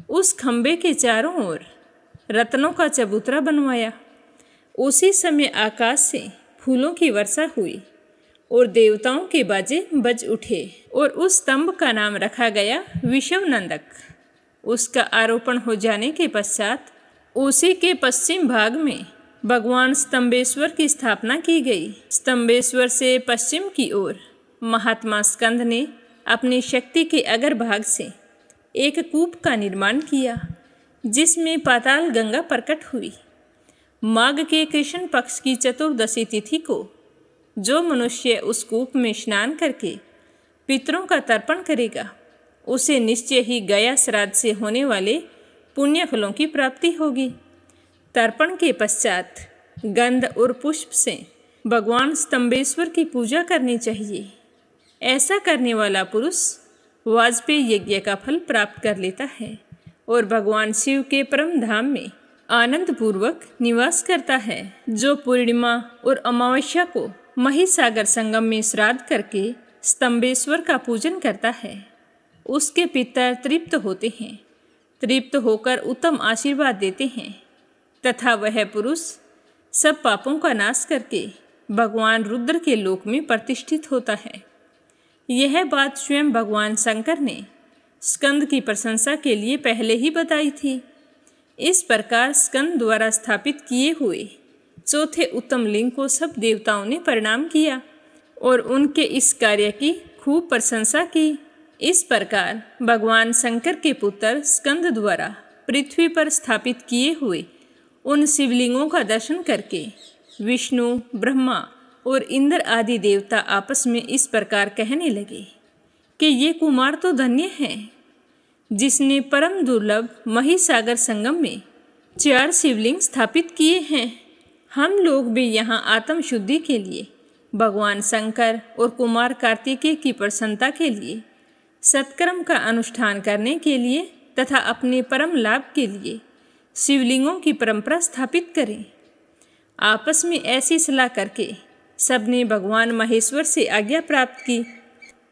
Speaker 1: उस खंबे के चारों ओर रत्नों का चबूतरा बनवाया। उसी समय आकाश से फूलों की वर्षा हुई और देवताओं के बाजे बज उठे और उस स्तंभ का नाम रखा गया विश्वनंदक। उसका आरोपण हो जाने के पश्चात उसी के पश्चिम भाग में भगवान स्तंभेश्वर की स्थापना की गई। स्तंभेश्वर से पश्चिम की ओर महात्मा स्कंद ने अपनी शक्ति के अगर भाग से एक कूप का निर्माण किया, जिसमें पाताल गंगा प्रकट हुई। माघ के कृष्ण पक्ष की चतुर्दशी तिथि को जो मनुष्य उस कूप में स्नान करके पितरों का तर्पण करेगा, उसे निश्चय ही गया श्राद्ध से होने वाले पुण्य फलों की प्राप्ति होगी। तर्पण के पश्चात गंध और पुष्प से भगवान स्तंभेश्वर की पूजा करनी चाहिए। ऐसा करने वाला पुरुष वाजपेयी यज्ञ का फल प्राप्त कर लेता है और भगवान शिव के परम धाम में आनंद पूर्वक निवास करता है। जो पूर्णिमा और अमावस्या को महिसागर संगम में श्राद्ध करके स्तंभेश्वर का पूजन करता है, उसके पितर तृप्त होते हैं। तृप्त होकर उत्तम आशीर्वाद देते हैं तथा वह पुरुष सब पापों का नाश करके भगवान रुद्र के लोक में प्रतिष्ठित होता है। यह बात स्वयं भगवान शंकर ने स्कंद की प्रशंसा के लिए पहले ही बताई थी। इस प्रकार स्कंद द्वारा स्थापित किए हुए चौथे उत्तम लिंग को सब देवताओं ने प्रणाम किया और उनके इस कार्य की खूब प्रशंसा की। इस प्रकार भगवान शंकर के पुत्र स्कंद द्वारा पृथ्वी पर स्थापित किए हुए उन शिवलिंगों का दर्शन करके विष्णु, ब्रह्मा और इंद्र आदि देवता आपस में इस प्रकार कहने लगे कि ये कुमार तो धन्य है, जिसने परम दुर्लभ महिसागर संगम में 4 शिवलिंग स्थापित किए हैं। हम लोग भी यहाँ आत्म शुद्धि के लिए भगवान शंकर और कुमार कार्तिकेय की प्रसन्नता के लिए, सत्कर्म का अनुष्ठान करने के लिए तथा अपने परम लाभ के लिए शिवलिंगों की परंपरा स्थापित करें। आपस में ऐसी सलाह करके सबने भगवान महेश्वर से आज्ञा प्राप्त की।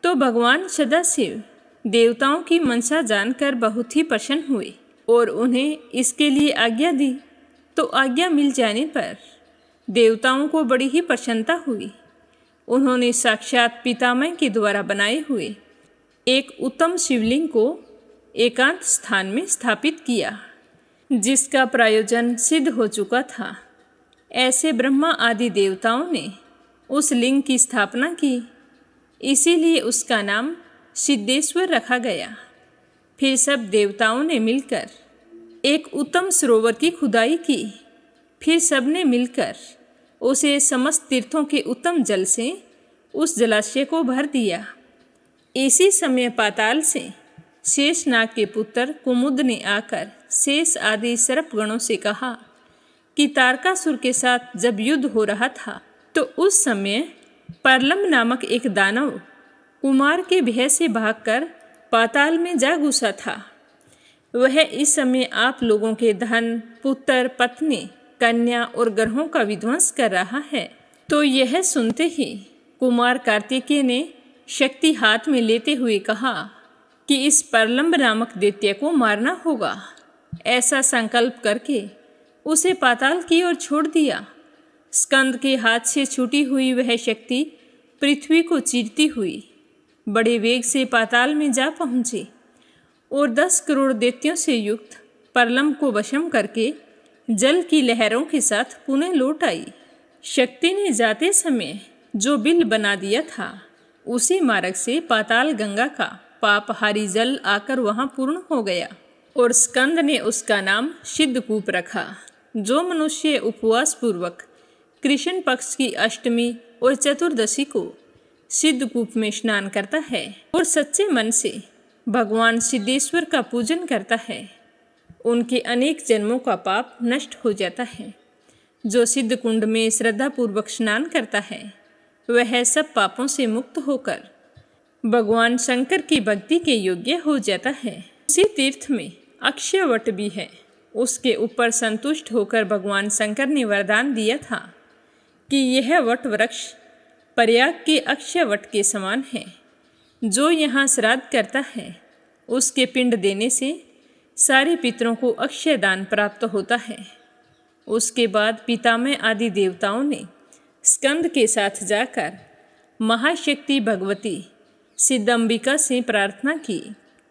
Speaker 1: तो भगवान सदाशिव देवताओं की मनसा जानकर बहुत ही प्रसन्न हुए और उन्हें इसके लिए आज्ञा दी। तो आज्ञा मिल जाने पर देवताओं को बड़ी ही प्रसन्नता हुई। उन्होंने साक्षात पितामह के द्वारा बनाए हुए एक उत्तम शिवलिंग को एकांत स्थान में स्थापित किया, जिसका प्रयोजन सिद्ध हो चुका था। ऐसे ब्रह्मा आदि देवताओं ने उस लिंग की स्थापना की, इसीलिए उसका नाम सिद्धेश्वर रखा गया। फिर सब देवताओं ने मिलकर एक उत्तम सरोवर की खुदाई की। फिर सबने मिलकर उसे समस्त तीर्थों के उत्तम जल से उस जलाशय को भर दिया। इसी समय पाताल से शेषनाग के पुत्र कुमुद ने आकर शेष आदि सर्पगणों से कहा कि तारकासुर के साथ जब युद्ध हो रहा था तो उस समय प्रलंब नामक एक दानव कुमार के भय से भागकर पाताल में जा घुसा था। वह इस समय आप लोगों के धन, पुत्र, पत्नी, कन्या और ग्रहों का विध्वंस कर रहा है। तो यह सुनते ही कुमार कार्तिकेय ने शक्ति हाथ में लेते हुए कहा कि इस प्रलंब नामक दैत्य को मारना होगा। ऐसा संकल्प करके उसे पाताल की ओर छोड़ दिया। स्कंद के हाथ से छूटी हुई वह शक्ति पृथ्वी को चीरती हुई बड़े वेग से पाताल में जा पहुंची और 10 करोड़ दैत्यों से युक्त प्रलंब को वशम करके जल की लहरों के साथ पुनः लौट आई। शक्ति ने जाते समय जो बिल बना दिया था, उसी मार्ग से पाताल गंगा का पापहारी जल आकर वहां पूर्ण हो गया और स्कंद ने उसका नाम सिद्धकूप रखा। जो मनुष्य उपवास पूर्वक कृष्ण पक्ष की अष्टमी और चतुर्दशी को सिद्धकूप में स्नान करता है और सच्चे मन से भगवान सिद्धेश्वर का पूजन करता है, उनके अनेक जन्मों का पाप नष्ट हो जाता है। जो सिद्ध कुंड में श्रद्धापूर्वक स्नान करता है, वह सब पापों से मुक्त होकर भगवान शंकर की भक्ति के योग्य हो जाता है। उसी तीर्थ में अक्षय वट भी है। उसके ऊपर संतुष्ट होकर भगवान शंकर ने वरदान दिया था कि यह वट वृक्ष प्रयाग के अक्षय वट के समान है। जो यहाँ श्राद्ध करता है, उसके पिंड देने से सारे पितरों को अक्षय दान प्राप्त होता है। उसके बाद पितामह आदि देवताओं ने स्कंद के साथ जाकर महाशक्ति भगवती सिद्धंबिका से प्रार्थना की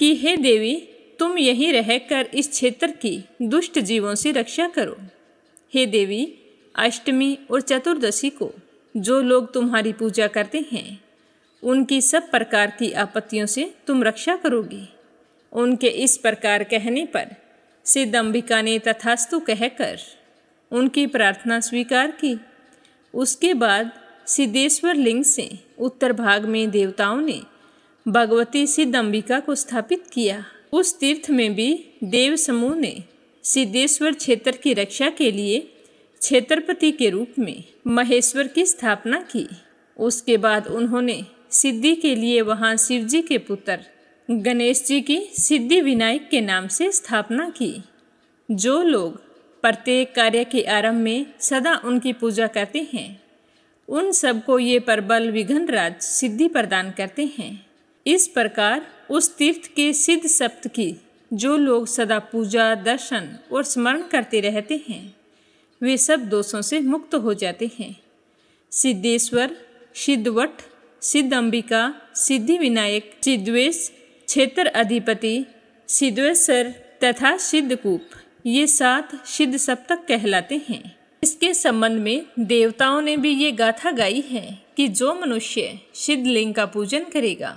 Speaker 1: कि हे देवी, तुम यहीं रहकर इस क्षेत्र की दुष्ट जीवों से रक्षा करो। हे देवी, अष्टमी और चतुर्दशी को जो लोग तुम्हारी पूजा करते हैं, उनकी सब प्रकार की आपत्तियों से तुम रक्षा करोगी। उनके इस प्रकार कहने पर सिद्धंबिका ने तथास्तु कहकर उनकी प्रार्थना स्वीकार की। उसके बाद सिद्धेश्वर लिंग से उत्तर भाग में देवताओं ने भगवती सिद्धंबिका को स्थापित किया। उस तीर्थ में भी देव समूह ने सिद्धेश्वर क्षेत्र की रक्षा के लिए क्षेत्रपति के रूप में महेश्वर की स्थापना की। उसके बाद उन्होंने सिद्धि के लिए वहां शिवजी के पुत्र गणेश जी की सिद्धि विनायक के नाम से स्थापना की। जो लोग प्रत्येक कार्य के आरंभ में सदा उनकी पूजा करते हैं, उन सबको ये प्रबल विघ्नराज सिद्धि प्रदान करते हैं। इस प्रकार उस तीर्थ के सिद्ध सप्त की जो लोग सदा पूजा, दर्शन और स्मरण करते रहते हैं, वे सब दोषों से मुक्त हो जाते हैं। सिद्धेश्वर, सिद्धवट, सिद्धंबिका, सिद्धि विनायक, सिद्धेश, क्षेत्र अधिपति, सिद्धेश्वर तथा सिद्धकूप, ये 7 सिद्ध सप्तक कहलाते हैं। इसके संबंध में देवताओं ने भी ये गाथा गाई है कि जो मनुष्य सिद्धलिंग का पूजन करेगा,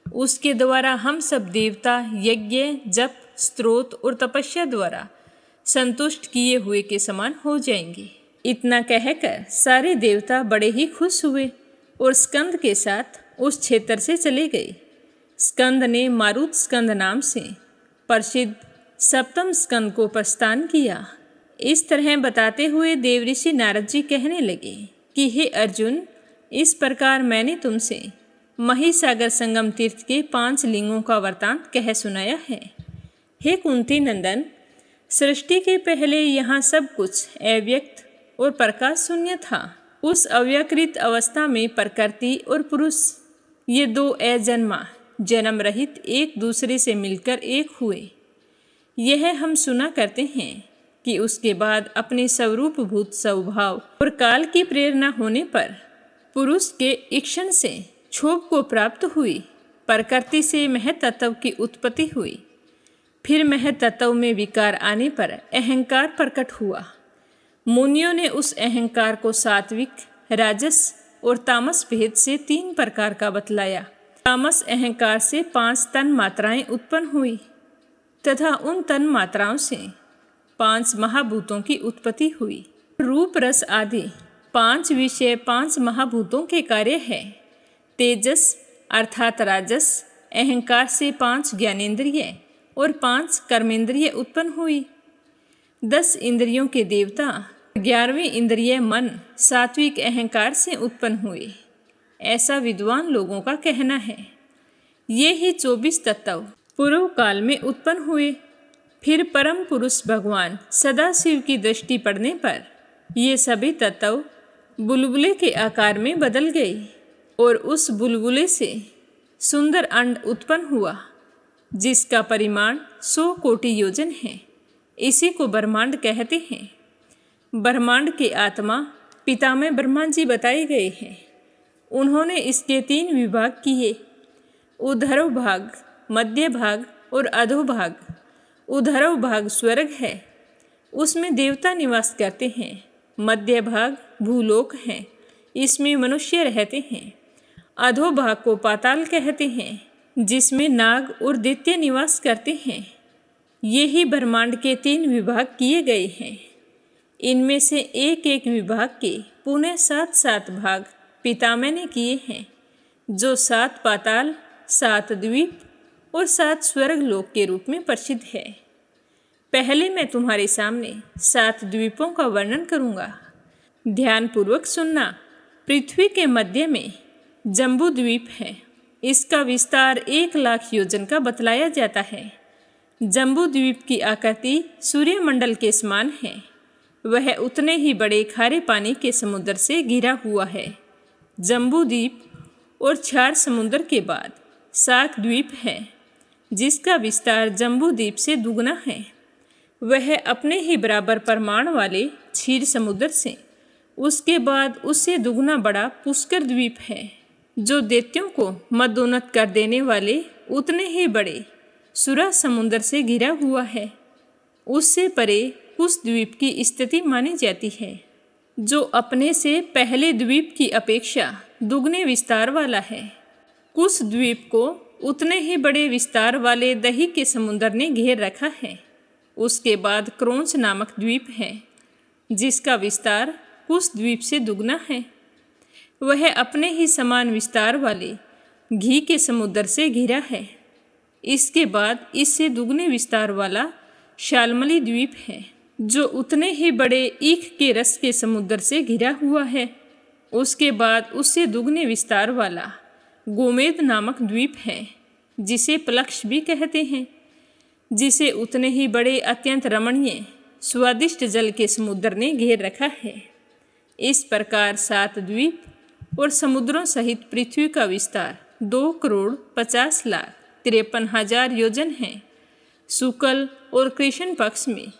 Speaker 1: उसके द्वारा हम सब देवता यज्ञ, जप, स्तोत्र और तपस्या द्वारा संतुष्ट किए हुए के समान हो जाएंगे। इतना कहकर सारे देवता बड़े ही खुश हुए और स्कंद के साथ उस क्षेत्र से चले गए। स्कंद ने मारुत स्कंद नाम से प्रसिद्ध सप्तम स्कंद को प्रस्थान किया। इस तरह बताते हुए देवऋषि नारद जी कहने लगे कि हे अर्जुन, इस प्रकार मैंने तुमसे महिसागर संगम तीर्थ के 5 लिंगों का वृतांत कह सुनाया है। हे कुंती नंदन, सृष्टि के पहले यहाँ सब कुछ अव्यक्त और प्रकाश शून्य था। उस अव्यकृत अवस्था में प्रकृति और पुरुष ये दो अजन्मा जन्म रहित एक दूसरे से मिलकर एक हुए। यह हम सुना करते हैं कि उसके बाद अपने स्वरूपभूत स्वभाव और काल की प्रेरणा होने पर पुरुष के इक्षण से क्षोभ को प्राप्त हुई, प्रकृति से महतत्व की उत्पत्ति हुई। फिर महतत्व में विकार आने पर अहंकार प्रकट हुआ। मुनियों ने उस अहंकार को सात्विक, राजस और तामस भेद से 3 प्रकार का बतलाया। तामस अहंकार से 5 तन मात्राएं उत्पन्न हुई तथा उन तन मात्राओं से 5 महाभूतों की उत्पत्ति हुई। रूप रस आदि 5 विषय 5 महाभूतों के कार्य है। तेजस अर्थात राजस अहंकार से 5 ज्ञानेंद्रिय और 5 कर्मेंद्रिय उत्पन्न हुई। 10 इंद्रियों के देवता 11वीं इंद्रिय मन सात्विक अहंकार से उत्पन्न हुए, ऐसा विद्वान लोगों का कहना है। ये ही 24 तत्व पूर्व काल में उत्पन्न हुए। फिर परम पुरुष भगवान सदाशिव की दृष्टि पड़ने पर ये सभी तत्व बुलबुले के आकार में बदल गए और उस बुलबुले से सुंदर अंड उत्पन्न हुआ, जिसका परिमाण 100 कोटि योजन है। इसी को ब्रह्मांड कहते हैं। ब्रह्मांड के आत्मा पितामह ब्रह्मा जी बताए गए हैं। उन्होंने इसके 3 विभाग किए, ऊर्ध्व भाग, मध्य भाग और अधोभाग। ऊर्ध्व भाग स्वर्ग है, उसमें देवता निवास करते हैं। मध्य भाग भूलोक है, इसमें मनुष्य रहते हैं। अधोभाग को पाताल कहते हैं, जिसमें नाग और दैत्य निवास करते हैं। ये ही ब्रह्मांड के 3 विभाग किए गए हैं। इनमें से एक एक विभाग के पुनः 7 भाग पितामह ने किए हैं, जो 7 पाताल, 7 द्वीप और 7 स्वर्ग लोक के रूप में प्रसिद्ध है। पहले मैं तुम्हारे सामने 7 द्वीपों का वर्णन करूंगा, ध्यानपूर्वक सुनना। पृथ्वी के मध्य में जम्बू द्वीप है। इसका विस्तार 1 लाख योजन का बतलाया जाता है। जम्बू द्वीप की आकृति सूर्यमंडल के समान है। वह उतने ही बड़े खारे पानी के समुद्र से घिरा हुआ है। जम्बू द्वीप और 4 समुद्र के बाद शाक द्वीप है, जिसका विस्तार जम्बू द्वीप से दुगना है। वह अपने ही बराबर परिमाण वाले क्षीर समुद्र से उसके बाद उससे दुगना बड़ा पुष्कर द्वीप है, जो दैत्यों को मदोन्नत कर देने वाले उतने ही बड़े सुरा समुद्र से घिरा हुआ है। उससे परे कुश द्वीप की स्थिति मानी जाती है, जो अपने से पहले द्वीप की अपेक्षा दुगने विस्तार वाला है। कुश द्वीप को उतने ही बड़े विस्तार वाले दही के समुद्र ने घेर रखा है। उसके बाद क्रोंच नामक द्वीप है, जिसका विस्तार कुश द्वीप से दुगना है। वह अपने ही समान विस्तार वाले घी के समुद्र से घिरा है। इसके बाद इससे दुगने विस्तार वाला शाल्मली द्वीप है, जो उतने ही बड़े ईख के रस के समुद्र से घिरा हुआ है। उसके बाद उससे दुगने विस्तार वाला गोमेद नामक द्वीप है, जिसे प्लक्ष भी कहते हैं, जिसे उतने ही बड़े अत्यंत रमणीय स्वादिष्ट जल के समुद्र ने घेर रखा है। इस प्रकार 7 द्वीप और समुद्रों सहित पृथ्वी का विस्तार 2,50,53,000 योजन है। शुक्ल और कृष्ण पक्ष में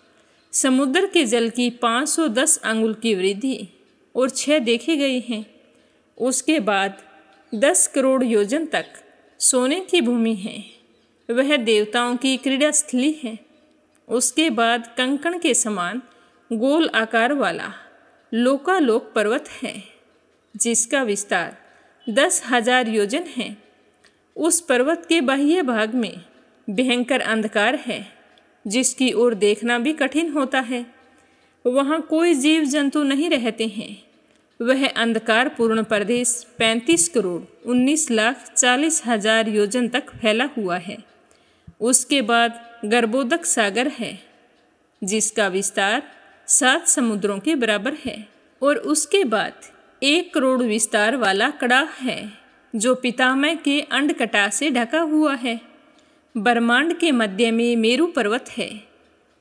Speaker 1: समुद्र के जल की 510 अंगुल की वृद्धि और 6 देखे गए हैं। उसके बाद 10 करोड़ योजन तक सोने की भूमि है। वह देवताओं की क्रीड़ा स्थली है। उसके बाद कंकण के समान गोल आकार वाला लोकालोक पर्वत है, जिसका विस्तार 10,000 योजन है। उस पर्वत के बाह्य भाग में भयंकर अंधकार है, जिसकी ओर देखना भी कठिन होता है। वहाँ कोई जीव जंतु नहीं रहते हैं। वह अंधकार पूर्ण प्रदेश 35,19,40,000 योजन तक फैला हुआ है। उसके बाद गर्भोदक सागर है, जिसका विस्तार 7 समुद्रों के बराबर है। और उसके बाद 1 करोड़ विस्तार वाला कड़ाह है, जो पितामह के अंडकटा से ढका हुआ है। ब्रह्मांड के मध्य में मेरु पर्वत है।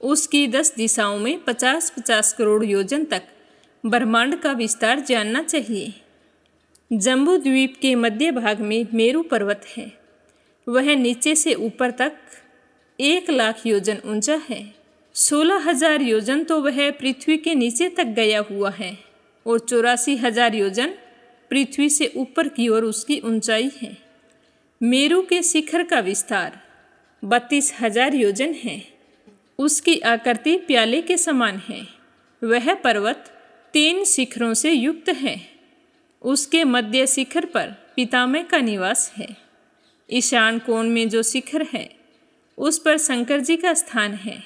Speaker 1: उसकी 10 दिशाओं में 50-50 करोड़ योजन तक ब्रह्मांड का विस्तार जानना चाहिए। जम्बू द्वीप के मध्य भाग में मेरू पर्वत है। वह नीचे से ऊपर तक 1,00,000 योजन ऊंचा है। 16,000 योजन तो वह पृथ्वी के नीचे तक गया हुआ है और 84,000 योजन पृथ्वी से ऊपर की ओर उसकी ऊंचाई है। मेरू के शिखर का विस्तार 32,000 योजन है। उसकी आकृति प्याले के समान है। वह पर्वत 3 शिखरों से युक्त है। उसके मध्य शिखर पर पितामह का निवास है। ईशान कोण में जो शिखर है उस पर शंकर जी का स्थान है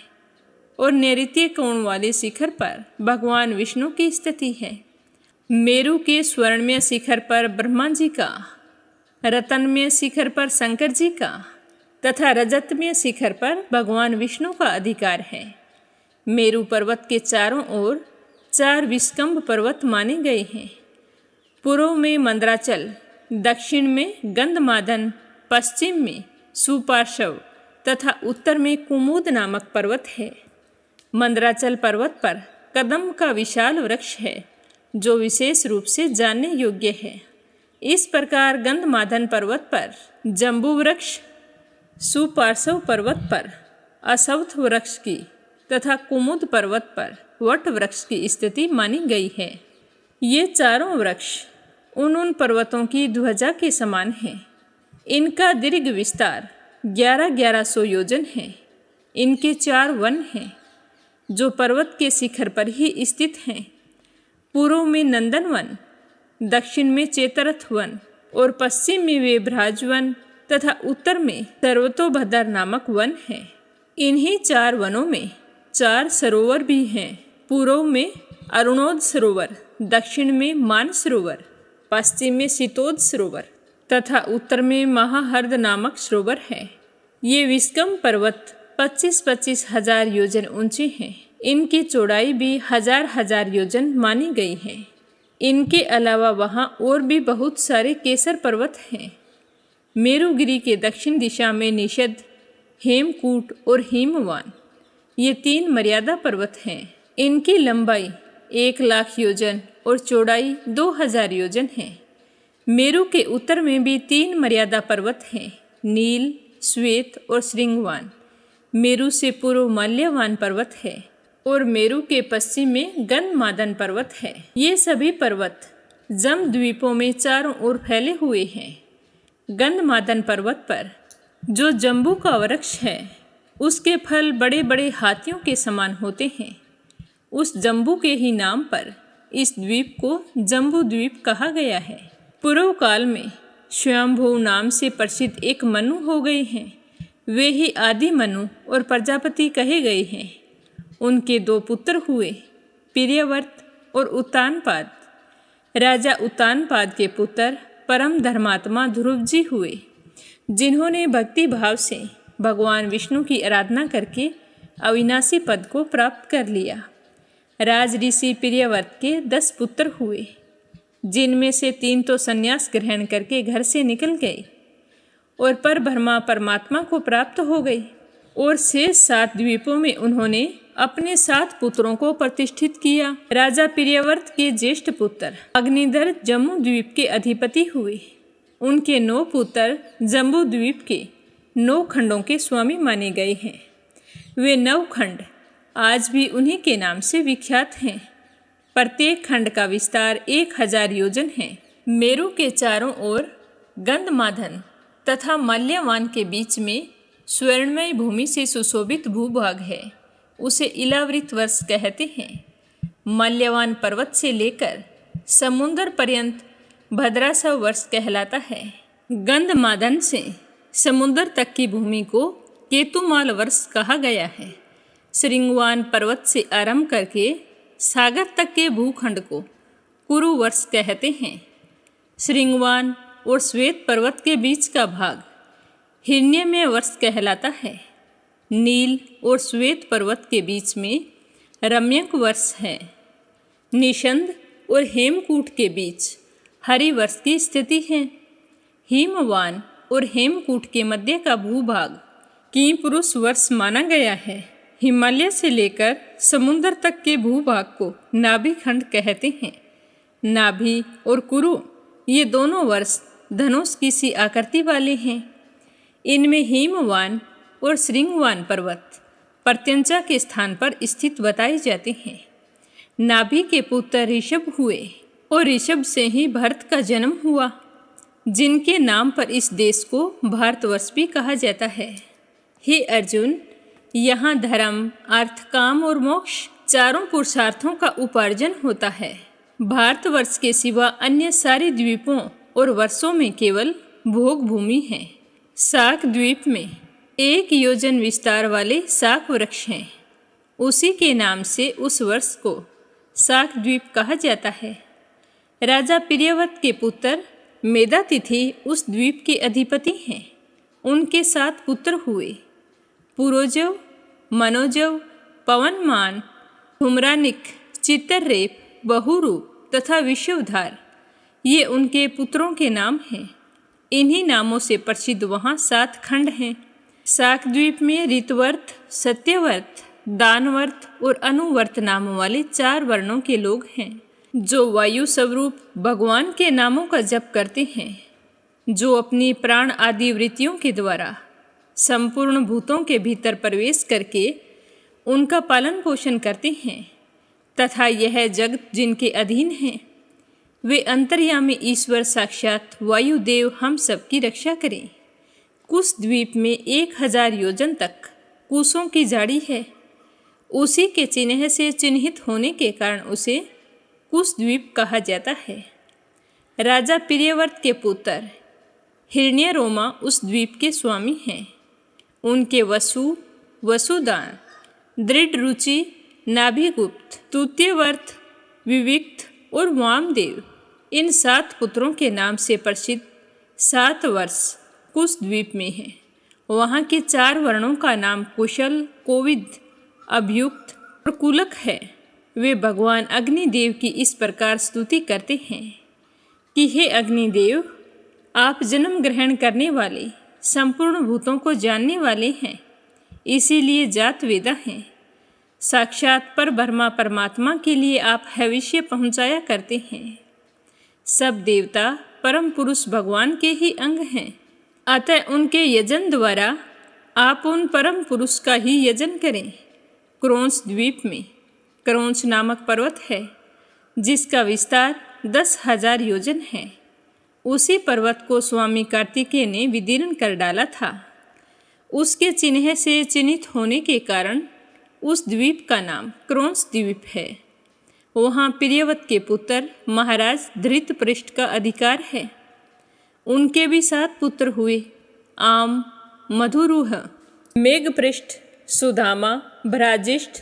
Speaker 1: और नैऋत्य कोण वाले शिखर पर भगवान विष्णु की स्थिति है। मेरू के स्वर्णमय शिखर पर ब्रह्मा जी का, रत्नमय शिखर पर शंकर जी का तथा रजतमय शिखर पर भगवान विष्णु का अधिकार है। मेरू पर्वत के चारों ओर 4 विस्कंभ पर्वत माने गए हैं। पूर्व में मंदराचल, दक्षिण में गंधमादन, पश्चिम में सुपार्श्व तथा उत्तर में कुमुद नामक पर्वत है। मंदराचल पर्वत पर कदम का विशाल वृक्ष है जो विशेष रूप से जानने योग्य है। इस प्रकार गंधमादन पर्वत पर जम्बू वृक्ष, सुपार्श्व पर्वत पर अश्वत्थ वृक्ष की तथा कुमुद पर्वत पर वट वृक्ष की स्थिति मानी गई है। ये चारों वृक्ष उन पर्वतों की ध्वजा के समान हैं। इनका दीर्घ विस्तार 1100 योजन है। इनके 4 वन हैं जो पर्वत के शिखर पर ही स्थित हैं। पूर्व में नंदन वन, दक्षिण में चेतरथ वन और पश्चिम में वेभराज वन तथा उत्तर में सर्वतोभद्र नामक वन है। इन्हीं 4 वनों में 4 सरोवर भी हैं। पूर्व में अरुणोद सरोवर, दक्षिण में मान सरोवर, पश्चिम में शीतोद सरोवर तथा उत्तर में महाहर्द नामक सरोवर है। ये विस्कंभ पर्वत 25-25 हजार योजन ऊंचे हैं। इनकी चौड़ाई भी 1000 योजन मानी गई है। इनके अलावा वहाँ और भी बहुत सारे केसर पर्वत हैं। मेरुगिरी के दक्षिण दिशा में निषद, हेमकूट और हिमवान, ये 3 मर्यादा पर्वत हैं। इनकी लंबाई 1,00,000 योजन और चौड़ाई 2000 योजन है। मेरु के उत्तर में भी 3 मर्यादा पर्वत हैं, नील, श्वेत और श्रृंगवान। मेरु से पूर्व माल्यवान पर्वत है और मेरु के पश्चिम में गंधमादन पर्वत है। ये सभी पर्वत जमद्वीपों में चारों ओर फैले हुए हैं। गंधमादन पर्वत पर जो जम्बू का वृक्ष है उसके फल बड़े बड़े हाथियों के समान होते हैं। उस जम्बू के ही नाम पर इस द्वीप को जम्बू द्वीप कहा गया है। पूर्व काल में स्वयंभू नाम से प्रसिद्ध एक मनु हो गए हैं। वे ही आदि मनु और प्रजापति कहे गए हैं। उनके 2 पुत्र हुए, प्रियव्रत और उत्तानपाद। राजा उत्तानपाद के पुत्र परम धर्मात्मा ध्रुव जी हुए, जिन्होंने भक्ति भाव से भगवान विष्णु की आराधना करके अविनाशी पद को प्राप्त कर लिया। राज ऋषि प्रियव्रत के 10 पुत्र हुए, जिनमें से 3 तो संन्यास ग्रहण करके घर से निकल गए और परब्रह्मा परमात्मा को प्राप्त हो गए, और शेष 7 द्वीपों में उन्होंने अपने 7 पुत्रों को प्रतिष्ठित किया। राजा प्रियव्रत के ज्येष्ठ पुत्र अग्निधर जम्बू द्वीप के अधिपति हुए। उनके 9 पुत्र जम्बू द्वीप के 9 खंडों के स्वामी माने गए हैं। वे 9 खंड आज भी उन्हीं के नाम से विख्यात हैं। प्रत्येक खंड का विस्तार 1000 योजन है। मेरु के चारों ओर गंधमादन तथा माल्यवान के बीच में स्वर्णमय भूमि से सुशोभित भूभाग है। उसे इलावृत वर्ष कहते हैं। माल्यवान पर्वत से लेकर समुद्र पर्यंत भद्रासव वर्ष कहलाता है। गंधमादन से समुद्र तक की भूमि को केतुमाल वर्ष कहा गया है। श्रृंगवान पर्वत से आरंभ करके सागर तक के भूखंड को कुरु वर्ष कहते हैं। श्रृंगवान और श्वेत पर्वत के बीच का भाग हिरण्यमय वर्ष कहलाता है। नील और श्वेत पर्वत के बीच में रम्यक वर्ष है। निषंद और हेमकूट के बीच हरि वर्ष की स्थिति है। हिमवान और हेमकूट के मध्य का भूभाग किपुरुष वर्ष माना गया है। हिमालय से लेकर समुद्र तक के भूभाग को नाभि खंड कहते हैं। नाभि और कुरु ये दोनों वर्ष धनुष की सी आकृति वाले हैं। इनमें हिमवान और श्रृंगवान पर्वत प्रत्यंचा के स्थान पर स्थित बताए जाते हैं। नाभि के पुत्र ऋषभ हुए और ऋषभ से ही भरत का जन्म हुआ, जिनके नाम पर इस देश को भारतवर्ष भी कहा जाता है। हे अर्जुन, यहाँ धर्म, अर्थ, काम और मोक्ष चारों पुरुषार्थों का उपार्जन होता है। भारतवर्ष के सिवा अन्य सारे द्वीपों और वर्षों में केवल भोग भूमि है। शाक द्वीप में 1 योजन विस्तार वाले शाक वृक्ष हैं। उसी के नाम से उस वर्ष को शाक द्वीप कहा जाता है। राजा प्रियव्रत के पुत्र मेधातिथि उस द्वीप के अधिपति हैं। उनके 7 पुत्र हुए, पुरोजव, मनोजव, पवनमान, धूम्रानिक, चित्ररेप, बहुरूप तथा विश्वधार। ये उनके पुत्रों के नाम हैं। इन्हीं नामों से प्रसिद्ध वहाँ 7 खंड हैं। शाक द्वीप में ऋतवर्त, सत्यवर्त, दानवर्त और अनुवर्त नामों वाले 4 वर्णों के लोग हैं, जो वायु स्वरूप भगवान के नामों का जप करते हैं, जो अपनी प्राण आदि वृत्तियों के द्वारा संपूर्ण भूतों के भीतर प्रवेश करके उनका पालन पोषण करते हैं तथा यह जगत जिनके अधीन है, वे अंतर्यामी ईश्वर साक्षात वायुदेव हम सब की रक्षा करें। कुश द्वीप में 1000 योजन तक कुशों की झाड़ी है। उसी के चिन्ह से चिन्हित होने के कारण उसे कुश द्वीप कहा जाता है। राजा प्रियव्रत के पुत्र हिरण्यरोमा उस द्वीप के स्वामी हैं। उनके वसु, वसुदान, दृढ़रुचि, नाभिगुप्त, तृतीयवर्त, विविक्त और वामदेव, इन 7 पुत्रों के नाम से प्रसिद्ध 7 वर्ष कुश द्वीप में है। वहाँ के 4 वर्णों का नाम कुशल, कोविद, अभ्युक्त और कुलक है। वे भगवान अग्निदेव की इस प्रकार स्तुति करते हैं कि हे अग्निदेव, आप जन्म ग्रहण करने वाले, संपूर्ण भूतों को जानने वाले हैं, इसीलिए जात वेदा हैं। साक्षात पर ब्रह्मा परमात्मा के लिए आप हविष्य पहुँचाया करते हैं। सब देवता परम पुरुष भगवान के ही अंग हैं, अतः उनके यजन द्वारा आप उन परम पुरुष का ही यजन करें। क्रोंस द्वीप में क्रोंस नामक पर्वत है, जिसका विस्तार 10,000 योजन है। उसी पर्वत को स्वामी कार्तिकेय ने विदीर्ण कर डाला था। उसके चिन्ह से चिन्हित होने के कारण उस द्वीप का नाम क्रोंस द्वीप है। वहाँ प्रियव्रत के पुत्र महाराज धृतपृष्ठ का अधिकार है। उनके भी 7 पुत्र हुए, आम, मधुरूह, मेघपृष्ठ, सुदामा, भ्राजिष्ठ,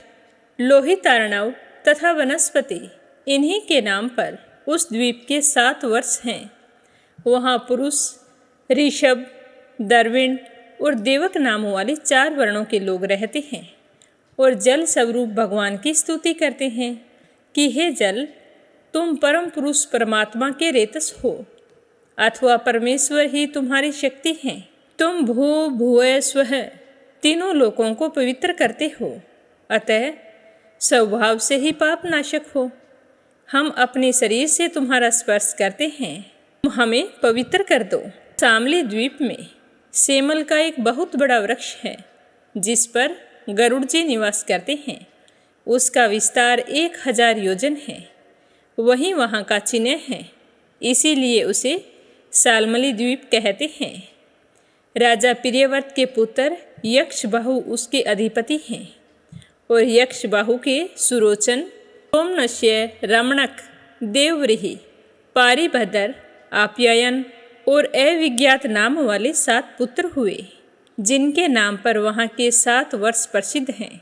Speaker 1: लोहितार्णव तथा वनस्पति। इन्हीं के नाम पर उस द्वीप के 7 वर्ष हैं। वहाँ पुरुष, ऋषभ, दर्विण और देवक नामों वाले 4 वर्णों के लोग रहते हैं और जल स्वरूप भगवान की स्तुति करते हैं कि हे जल, तुम परम पुरुष परमात्मा के रेतस हो, अथवा परमेश्वर ही तुम्हारी शक्ति है। तुम भू भुवः स्वः तीनों लोकों को पवित्र करते हो, अतः स्वभाव से ही पाप नाशक हो। हम अपने शरीर से तुम्हारा स्पर्श करते हैं, तुम हमें पवित्र कर दो। शामली द्वीप में सेमल का एक बहुत बड़ा वृक्ष है, जिस पर गरुड़ जी निवास करते हैं। उसका विस्तार 1000 योजन है। वही वहाँ का चिन्ह है, इसीलिए उसे शाल्मली द्वीप कहते हैं। राजा प्रियव्रत के पुत्र यक्षबाहु उसके अधिपति हैं और यक्षबाहु के सुरोचन, सोमनस्य, रमणक, देवव्रीहि, पारिभद्र, आप्यायन और अविज्ञात नाम वाले 7 पुत्र हुए, जिनके नाम पर वहाँ के 7 वर्ष प्रसिद्ध हैं।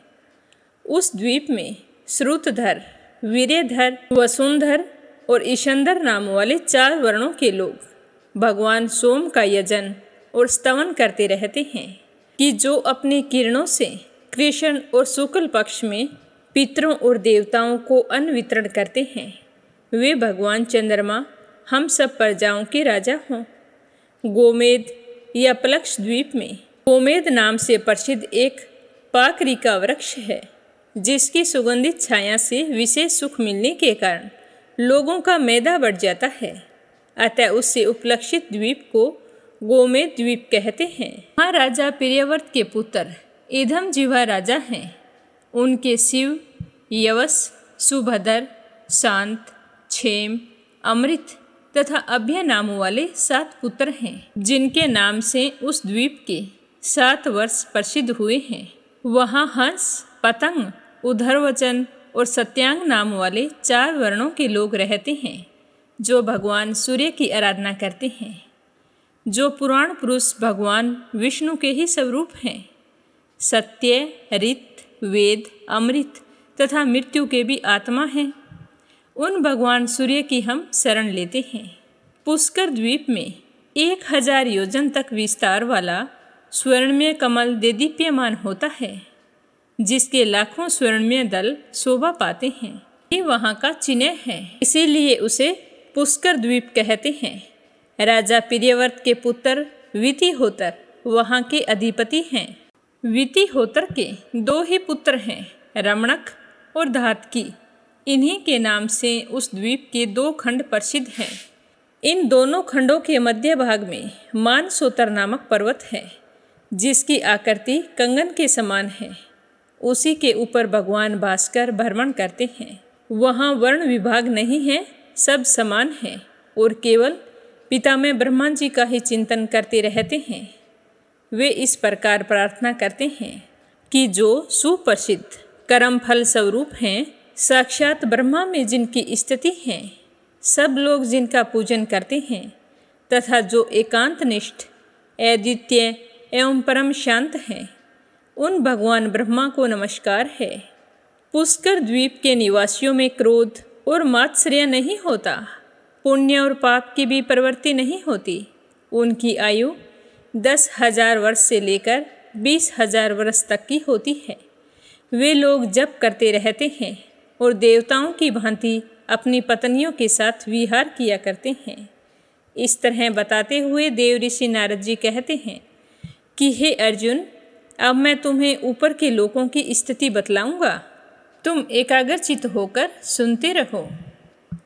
Speaker 1: उस द्वीप में श्रुतधर, वीर्यधर, वसुंधर और ईशंधर नाम वाले 4 वर्णों के लोग भगवान सोम का यजन और स्तवन करते रहते हैं कि जो अपने किरणों से कृष्ण और शुक्ल पक्ष में पितरों और देवताओं को अन्न वितरण करते हैं। वे भगवान चंद्रमा हम सब प्रजाओं के राजा हों। गोमेद या प्लक्ष द्वीप में गोमेद नाम से प्रसिद्ध एक पाकरी का वृक्ष है, जिसकी सुगंधित छाया से विशेष सुख मिलने के कारण लोगों का मैदा बढ़ जाता है। अतः उससे उपलक्षित द्वीप को गोमेद द्वीप कहते हैं। महाराजा प्रियव्रत के पुत्र इधम जिह्वा राजा हैं। उनके शिव, यवस, सुभद्र, शांत, क्षेम, अमृत तथा अभय नामों वाले 7 पुत्र हैं, जिनके नाम से उस द्वीप के 7 वर्ष प्रसिद्ध हुए हैं। वहाँ हंस, पतंग, उधरवचन और सत्यांग नाम वाले 4 वर्णों के लोग रहते हैं, जो भगवान सूर्य की आराधना करते हैं, जो पुराण पुरुष भगवान विष्णु के ही स्वरूप हैं। सत्य, ऋत, वेद, अमृत तथा मृत्यु के भी आत्मा हैं। उन भगवान सूर्य की हम शरण लेते हैं। पुष्कर द्वीप में 1000 योजन तक विस्तार वाला स्वर्णमय कमल देदीप्यमान होता है, जिसके लाखों स्वर्णमय दल शोभा पाते हैं। ये वहाँ का चिन्ह है, इसीलिए उसे पुष्कर द्वीप कहते हैं। राजा प्रियव्रत के पुत्र वितिहोत्र वहाँ के अधिपति हैं। वितिहोत्र के 2 ही पुत्र हैं, रमणक और धातकी। इन्हीं के नाम से उस द्वीप के 2 खंड प्रसिद्ध हैं। इन दोनों खंडों के मध्य भाग में मानसोतर नामक पर्वत है, जिसकी आकृति कंगन के समान है। उसी के ऊपर भगवान भास्कर भ्रमण करते हैं। वहाँ वर्ण विभाग नहीं है, सब समान है और केवल पितामह ब्रह्मा जी का ही चिंतन करते रहते हैं। वे इस प्रकार प्रार्थना करते हैं कि जो सुप्रसिद्ध कर्म फल स्वरूप हैं, साक्षात ब्रह्मा में जिनकी स्थिति है, सब लोग जिनका पूजन करते हैं, तथा जो एकांतनिष्ठ, अद्वितीय एवं परम शांत हैं, उन भगवान ब्रह्मा को नमस्कार है। पुष्कर द्वीप के निवासियों में क्रोध और मात्सर्य नहीं होता, पुण्य और पाप की भी प्रवृत्ति नहीं होती। उनकी आयु 10,000 वर्ष से लेकर 20,000 वर्ष तक की होती है। वे लोग जप करते रहते हैं और देवताओं की भांति अपनी पत्नियों के साथ विहार किया करते हैं। इस तरह बताते हुए देव ऋषि नारद जी कहते हैं कि हे अर्जुन, अब मैं तुम्हें ऊपर के लोकों की स्थिति बतलाऊंगा, तुम एकाग्रचित्त होकर सुनते रहो।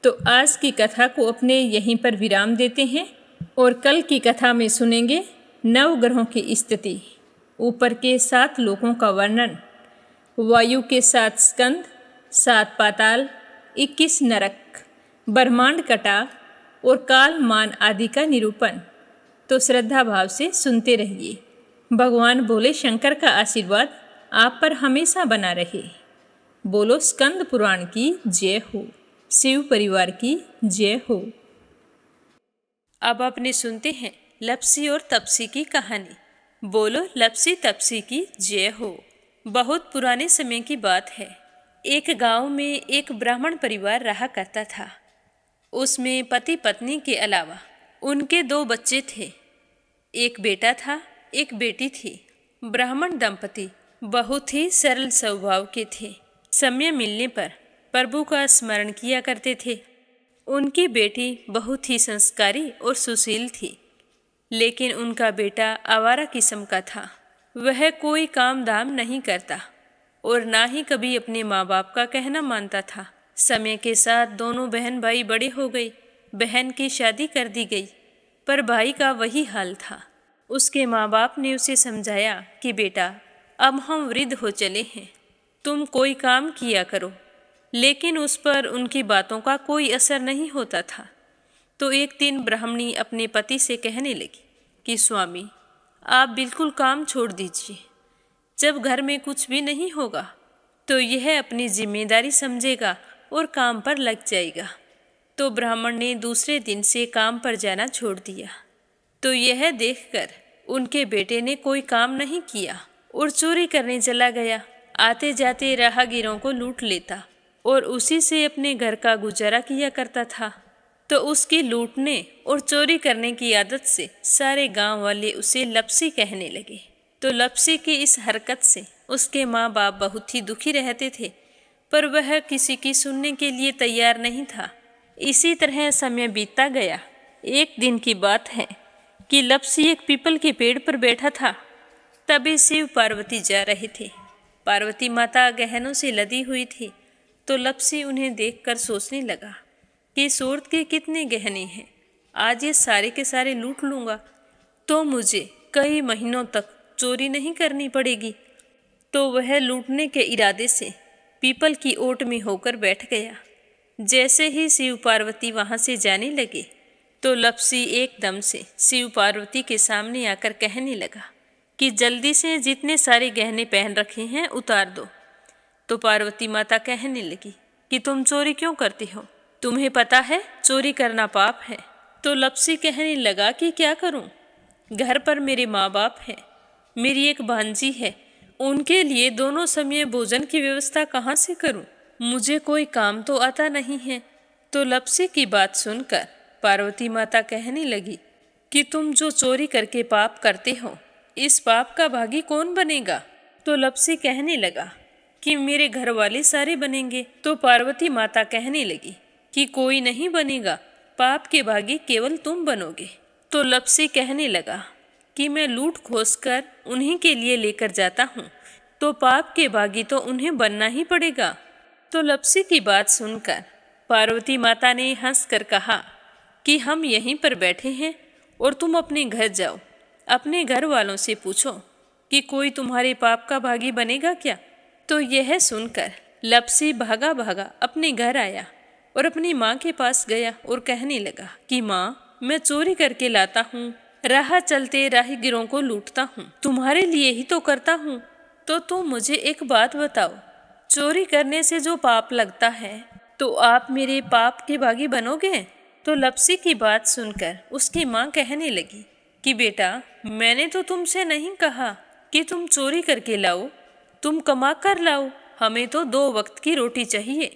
Speaker 1: तो आज की कथा को अपने यहीं पर विराम देते हैं और कल की कथा में सुनेंगे 9 ग्रहों की स्थिति, ऊपर के 7 लोकों का वर्णन, वायु के 7 स्कंद, 7 पाताल, 21 नरक, ब्रह्मांड कटा और काल मान आदि का निरूपण। तो श्रद्धा भाव से सुनते रहिए। भगवान भोले शंकर का आशीर्वाद आप पर हमेशा बना रहे। बोलो स्कंद पुराण की जय हो, शिव परिवार की जय हो। अब अपने सुनते हैं लप्सी और तपसी की कहानी। बोलो लप्सी तपसी की जय हो। बहुत पुराने समय की बात है। एक गांव में एक ब्राह्मण परिवार रहा करता था। उसमें पति पत्नी के अलावा उनके 2 बच्चे थे। एक बेटा था, एक बेटी थी। ब्राह्मण दंपति बहुत ही सरल स्वभाव के थे। समय मिलने पर प्रभु का स्मरण किया करते थे। उनकी बेटी बहुत ही संस्कारी और सुशील थी, लेकिन उनका बेटा आवारा किस्म का था। वह कोई काम धाम नहीं करता और ना ही कभी अपने माँ बाप का कहना मानता था। समय के साथ दोनों बहन भाई बड़े हो गए। बहन की शादी कर दी गई, पर भाई का वही हाल था। उसके माँ बाप ने उसे समझाया कि बेटा, अब हम वृद्ध हो चले हैं, तुम कोई काम किया करो। लेकिन उस पर उनकी बातों का कोई असर नहीं होता था। तो एक दिन ब्राह्मणी अपने पति से कहने लगी कि स्वामी, आप बिल्कुल काम छोड़ दीजिए। जब घर में कुछ भी नहीं होगा तो यह अपनी जिम्मेदारी समझेगा और काम पर लग जाएगा। तो ब्राह्मण ने दूसरे दिन से काम पर जाना छोड़ दिया। तो यह देखकर उनके बेटे ने कोई काम नहीं किया और चोरी करने चला गया। आते जाते राहगीरों को लूट लेता और उसी से अपने घर का गुजारा किया करता था। तो उसकी लूटने और चोरी करने की आदत से सारे गांव वाले उसे लप्सी कहने लगे। तो लप्सी की इस हरकत से उसके माँ बाप बहुत ही दुखी रहते थे, पर वह किसी की सुनने के लिए तैयार नहीं था। इसी तरह समय बीतता गया। एक दिन की बात है कि लप्सी एक पीपल के पेड़ पर बैठा था। तभी शिव पार्वती जा रहे थे। पार्वती माता गहनों से लदी हुई थी। तो लप्सी उन्हें देखकर सोचने लगा कि सूरत के कितने गहने हैं, आज ये सारे के सारे लूट लूँगा तो मुझे कई महीनों तक चोरी नहीं करनी पड़ेगी। तो वह लूटने के इरादे से पीपल की ओट में होकर बैठ गया। जैसे ही शिव पार्वती वहाँ से जाने लगे तो लप्सी एकदम से शिव पार्वती के सामने आकर कहने लगा कि जल्दी से जितने सारे गहने पहन रखे हैं उतार दो। तो पार्वती माता कहने लगी कि तुम चोरी क्यों करती हो, तुम्हें पता है चोरी करना पाप है। तो लप्सी कहने लगा कि क्या करूं, घर पर मेरे माँ बाप हैं, मेरी एक भांजी है, उनके लिए दोनों समय भोजन की व्यवस्था कहाँ से करूं, मुझे कोई काम तो आता नहीं है। तो लप्सी की बात सुनकर पार्वती माता कहने लगी कि तुम जो चोरी करके पाप करते हो, इस पाप का भागी कौन बनेगा। तो लप्सी कहने लगा कि मेरे घर वाले सारे बनेंगे। तो पार्वती माता कहने लगी कि कोई नहीं बनेगा, पाप के भागी केवल तुम बनोगे। तो लप्सी कहने लगा कि मैं लूट खोस कर उन्हीं के लिए लेकर जाता हूँ, तो पाप के भागी तो उन्हें बनना ही पड़ेगा। तो लप्सी की बात सुनकर पार्वती माता ने हंसकर कहा कि हम यहीं पर बैठे हैं और तुम अपने घर जाओ, अपने घर वालों से पूछो कि कोई तुम्हारे पाप का भागी बनेगा क्या। तो यह सुनकर लप्सी भागा भागा अपने घर आया और अपनी माँ के पास गया और कहने लगा कि माँ, मैं चोरी करके लाता हूँ, राह चलते राहगीरों को लूटता हूँ, तुम्हारे लिए ही तो करता हूँ। तो तुम मुझे एक बात बताओ, चोरी करने से जो पाप लगता है तो आप मेरे पाप के भागी बनोगे। तो लप्सी की बात सुनकर उसकी माँ कहने लगी कि बेटा, मैंने तो तुमसे नहीं कहा कि तुम चोरी करके लाओ, तुम कमा कर लाओ, हमें तो 2 वक्त की रोटी चाहिए,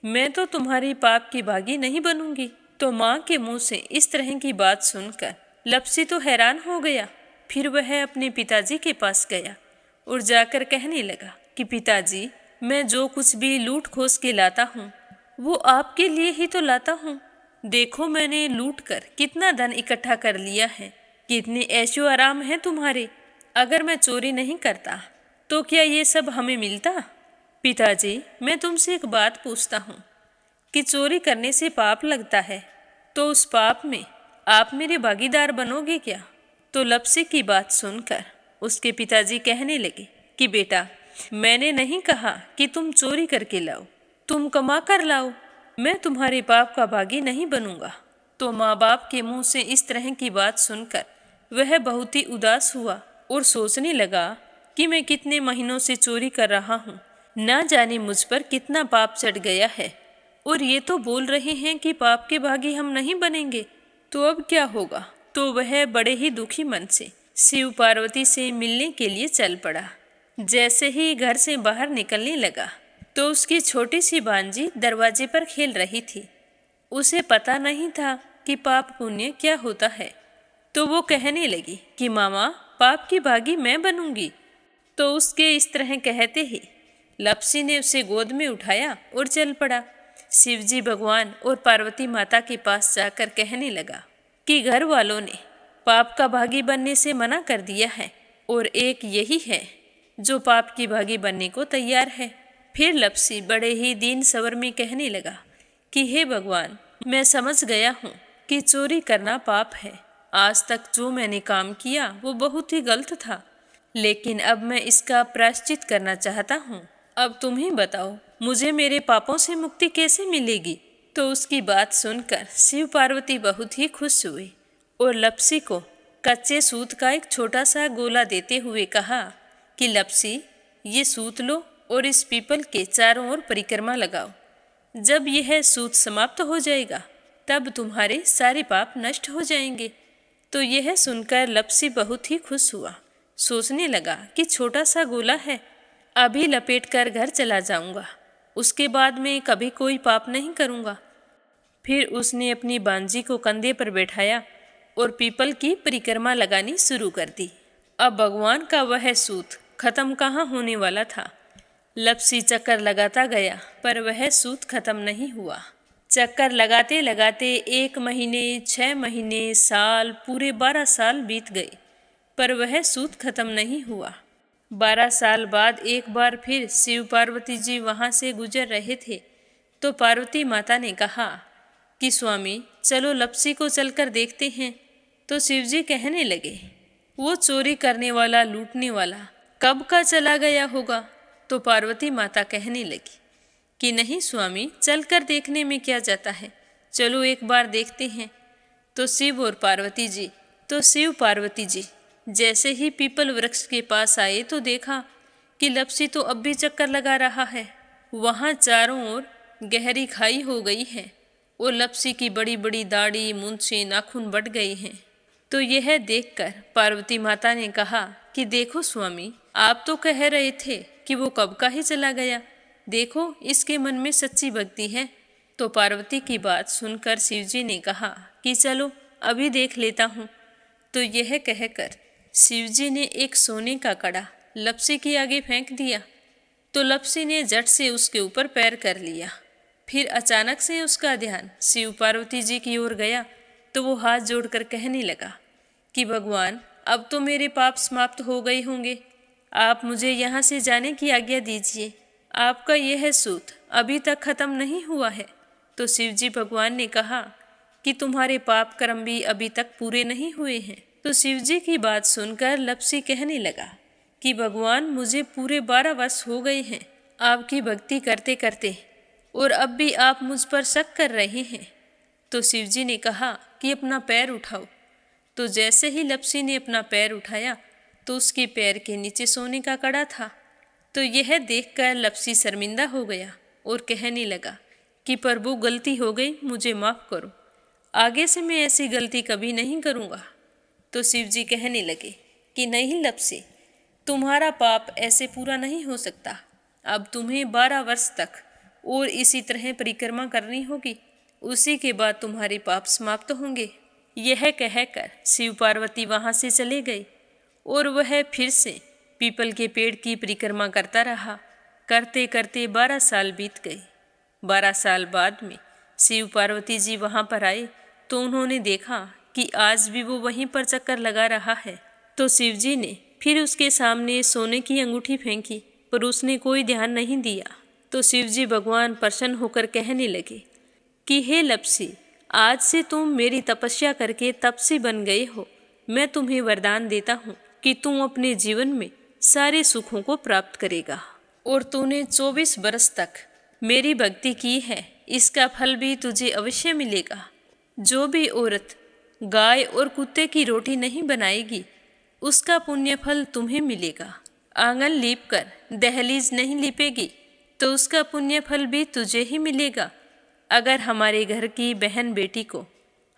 Speaker 1: मैं तो तुम्हारी पाप की भागी नहीं बनूंगी। तो माँ के मुंह से इस तरह की बात सुनकर लप्सी तो हैरान हो गया। फिर वह अपने पिताजी के पास गया और जाकर कहने लगा कि पिताजी, मैं जो कुछ भी लूट खोस के लाता हूँ वो आपके लिए ही तो लाता हूँ। देखो मैंने लूट कर कितना धन इकट्ठा कर लिया है, कितने ऐशो आराम है तुम्हारे। अगर मैं चोरी नहीं करता तो क्या ये सब हमें मिलता। पिताजी, मैं तुमसे एक बात पूछता हूँ कि चोरी करने से पाप लगता है, तो उस पाप में आप मेरे भागीदार बनोगे क्या। तो लप्सी की बात सुनकर उसके पिताजी कहने लगे कि बेटा, मैंने नहीं कहा कि तुम चोरी करके लाओ, तुम कमा कर लाओ, मैं तुम्हारे पाप का भागी नहीं बनूंगा। तो माँ बाप के मुंह से इस तरह की बात सुनकर वह बहुत ही उदास हुआ और सोचने लगा कि मैं कितने महीनों से चोरी कर रहा हूँ, ना जाने मुझ पर कितना पाप चढ़ गया है, और ये तो बोल रहे हैं कि पाप के भागी हम नहीं बनेंगे, तो अब क्या होगा। तो वह बड़े ही दुखी मन से शिव पार्वती से मिलने के लिए चल पड़ा। जैसे ही घर से बाहर निकलने लगा तो उसकी छोटी सी भांजी दरवाजे पर खेल रही थी। उसे पता नहीं था कि पाप पुण्य क्या होता है, तो वो कहने लगी कि मामा, पाप की भागी मैं बनूंगी। तो उसके इस तरह कहते ही लप्सी ने उसे गोद में उठाया और चल पड़ा। शिवजी भगवान और पार्वती माता के पास जाकर कहने लगा कि घर वालों ने पाप का भागी बनने से मना कर दिया है और एक यही है जो पाप की भागी बनने को तैयार है। फिर लप्सी बड़े ही दीन स्वर में कहने लगा कि हे भगवान, मैं समझ गया हूँ कि चोरी करना पाप है। आज तक जो मैंने काम किया वो बहुत ही गलत था, लेकिन अब मैं इसका प्रायश्चित करना चाहता हूँ। अब तुम ही बताओ, मुझे मेरे पापों से मुक्ति कैसे मिलेगी। तो उसकी बात सुनकर शिव पार्वती बहुत ही खुश हुए और लप्सी को कच्चे सूत का एक छोटा सा गोला देते हुए कहा कि लप्सी, ये सूत लो और इस पीपल के चारों ओर परिक्रमा लगाओ। जब यह सूत समाप्त हो जाएगा तब तुम्हारे सारे पाप नष्ट हो जाएंगे। तो यह सुनकर लप्सी बहुत ही खुश हुआ। सोचने लगा कि छोटा सा गोला है, अभी लपेट कर घर चला जाऊंगा, उसके बाद में कभी कोई पाप नहीं करूंगा। फिर उसने अपनी बांजी को कंधे पर बैठाया और पीपल की परिक्रमा लगानी शुरू कर दी। अब भगवान का वह सूत खत्म कहाँ होने वाला था। लप्सी चक्कर लगाता गया पर वह सूत खत्म नहीं हुआ। चक्कर लगाते लगाते 1 महीने, 6 महीने, साल, पूरे 12 साल बीत गए पर वह सूत खत्म नहीं हुआ। 12 साल बाद एक बार फिर शिव पार्वती जी वहाँ से गुजर रहे थे तो पार्वती माता ने कहा कि स्वामी, चलो लपसी को चलकर देखते हैं। तो शिवजी कहने लगे, वो चोरी करने वाला, लूटने वाला कब का चला गया होगा। तो पार्वती माता कहने लगी कि नहीं स्वामी, चलकर देखने में क्या जाता है, चलो एक बार देखते हैं। तो शिव पार्वती जी जैसे ही पीपल वृक्ष के पास आए तो देखा कि लपसी तो अब भी चक्कर लगा रहा है। वहाँ चारों ओर गहरी खाई हो गई है और लपसी की बड़ी बड़ी दाढ़ी, मूंछें, नाखून बढ़ गए हैं। तो यह देखकर पार्वती माता ने कहा कि देखो स्वामी, आप तो कह रहे थे कि वो कब का ही चला गया, देखो इसके मन में सच्ची भक्ति है। तो पार्वती की बात सुनकर शिवजी ने कहा कि चलो अभी देख लेता हूँ। तो यह कहकर शिवजी ने एक सोने का कड़ा लपसी के आगे फेंक दिया। तो लपसी ने झट से उसके ऊपर पैर कर लिया। फिर अचानक से उसका ध्यान शिव पार्वती जी की ओर गया तो वो हाथ जोड़कर कहने लगा कि भगवान, अब तो मेरे पाप समाप्त हो गए होंगे, आप मुझे यहाँ से जाने की आज्ञा दीजिए, आपका यह सूत अभी तक खत्म नहीं हुआ है। तो शिवजी भगवान ने कहा कि तुम्हारे पाप कर्म भी अभी तक पूरे नहीं हुए हैं। तो शिवजी की बात सुनकर लपसी कहने लगा कि भगवान, मुझे पूरे 12 वर्ष हो गए हैं आपकी भक्ति करते करते, और अब भी आप मुझ पर शक कर रहे हैं। तो शिवजी ने कहा कि अपना पैर उठाओ। तो जैसे ही लपसी ने अपना पैर उठाया तो उसके पैर के नीचे सोने का कड़ा था। तो यह देखकर लपसी शर्मिंदा हो गया और कहने लगा कि प्रभु, गलती हो गई, मुझे माफ़ करो, आगे से मैं ऐसी गलती कभी नहीं करूँगा। तो शिवजी कहने लगे कि नहीं लपसी, तुम्हारा पाप ऐसे पूरा नहीं हो सकता, अब तुम्हें 12 वर्ष तक और इसी तरह परिक्रमा करनी होगी, उसी के बाद तुम्हारे पाप समाप्त होंगे। यह कहकर शिव पार्वती वहाँ से चले गए और वह फिर से पीपल के पेड़ की परिक्रमा करता रहा। करते करते 12 साल बीत गए। 12 साल बाद में शिव पार्वती जी वहाँ पर आए तो उन्होंने देखा कि आज भी वो वहीं पर चक्कर लगा रहा है। तो शिवजी ने फिर उसके सामने सोने की अंगूठी फेंकी, पर उसने कोई ध्यान नहीं दिया। तो शिवजी भगवान प्रसन्न होकर कहने लगे कि हे लपसी, आज से तुम मेरी तपस्या करके तपसी बन गए हो। मैं तुम्हें वरदान देता हूँ कि तुम अपने जीवन में सारे सुखों को प्राप्त करेगा। और तूने 24 बरस तक मेरी भक्ति की है, इसका फल भी तुझे अवश्य मिलेगा। जो भी औरत गाय और कुत्ते की रोटी नहीं बनाएगी, उसका पुण्य फल तुम्हें मिलेगा। आंगन लीपकर दहलीज नहीं लीपेगी तो उसका पुण्य फल भी तुझे ही मिलेगा। अगर हमारे घर की बहन बेटी को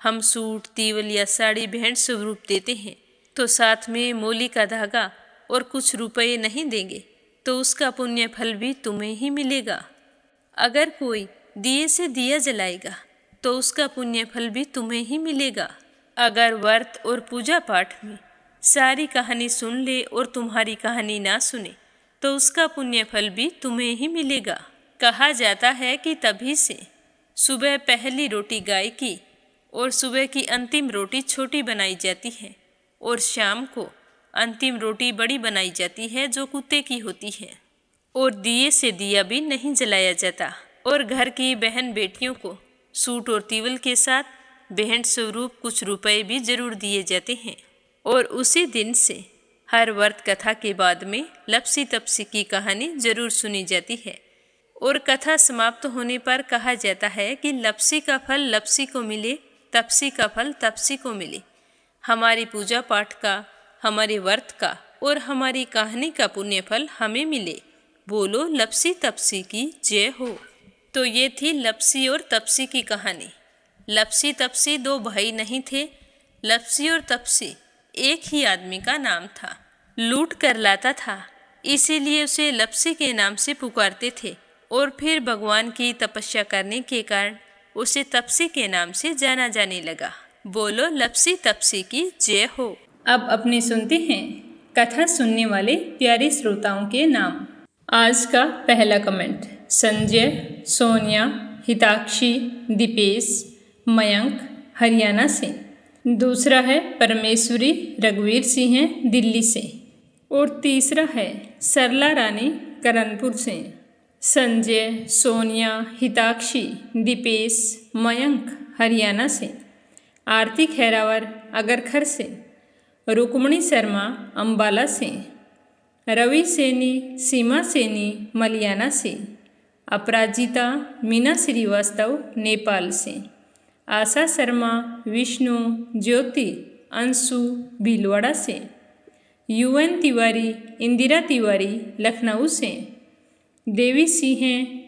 Speaker 1: हम सूट, तीवल या साड़ी भेंट स्वरूप देते हैं तो साथ में मोली का धागा और कुछ रुपए नहीं देंगे तो उसका पुण्य फल भी तुम्हें ही मिलेगा। अगर कोई दिए से दिया जलाएगा तो उसका पुण्य फल भी तुम्हें ही मिलेगा। अगर व्रत और पूजा पाठ में सारी कहानी सुन ले और तुम्हारी कहानी ना सुने तो उसका पुण्य फल भी तुम्हें ही मिलेगा। कहा जाता है कि तभी से सुबह पहली रोटी गाय की और सुबह की अंतिम रोटी छोटी बनाई जाती है और शाम को अंतिम रोटी बड़ी बनाई जाती है जो कुत्ते की होती है। और दिए से दिया भी नहीं जलाया जाता और घर की बहन बेटियों को सूट और तीवल के साथ भेंट स्वरूप कुछ रुपए भी जरूर दिए जाते हैं। और उसी दिन से हर व्रत कथा के बाद में लपसी तपसी की कहानी जरूर सुनी जाती है। और कथा समाप्त होने पर कहा जाता है कि लपसी का फल लपसी को मिले, तपसी का फल तपसी को मिले। हमारी पूजा पाठ का, हमारे व्रत का और हमारी कहानी का पुण्य फल हमें मिले। बोलो लपसी तपसी की जय हो। तो ये थी लपसी और तपसी की कहानी। लपसी तपसी 2 भाई नहीं थे। लपसी और तपसी एक ही आदमी का नाम था। लूट कर लाता था, इसीलिए उसे लपसी के नाम से पुकारते थे और फिर भगवान की तपस्या करने के कारण उसे तपसी के नाम से जाना जाने लगा। बोलो लपसी तपसी की जय हो।
Speaker 2: अब अपने सुनते हैं कथा सुनने वाले प्यारे श्रोताओं के नाम। आज का पहला कमेंट संजय, सोनिया, हिताक्षी, दीपेश, मयंक हरियाणा से। दूसरा है परमेश्वरी रघुवीर सिंह दिल्ली से। और तीसरा है सरला रानी करणपुर से। संजय, सोनिया, हिताक्षी, दीपेश, मयंक
Speaker 1: हरियाणा से, आरती खैरावर अगरखर से, रुक्मणी शर्मा अम्बाला से, रवि सैनी सीमा सैनी मलियाना से, अपराजिता मीना श्रीवास्तव नेपाल से, आशा शर्मा विष्णु ज्योति अंशु भीलवाड़ा से, UN तिवारी इंदिरा तिवारी लखनऊ से, देवी सिंह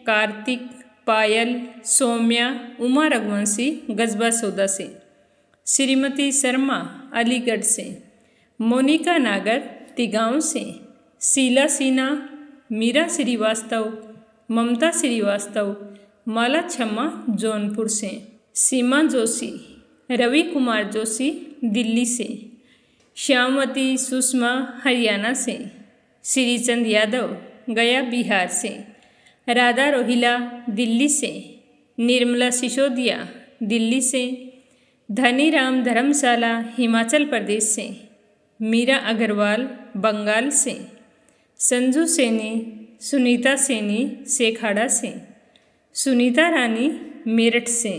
Speaker 1: कार्तिक पायल सौम्या उमा रघुवंशी गजबा सौदा से, श्रीमती शर्मा अलीगढ़ से, मोनिका नागर तिगांव से, शीला सिन्हा मीरा श्रीवास्तव ममता श्रीवास्तव माला छम्मा जौनपुर से, सीमा जोशी रवि कुमार जोशी दिल्ली से, श्यामवती सुषमा हरियाणा से, श्रीचंद यादव गया बिहार से, राधा रोहिला दिल्ली से, निर्मला सिसोदिया दिल्ली से, धनीराम धर्मशाला हिमाचल प्रदेश से, मीरा अग्रवाल बंगाल से, संजू सैनी सुनीता सैनी सेखाड़ा से, सुनीता रानी मेरठ से,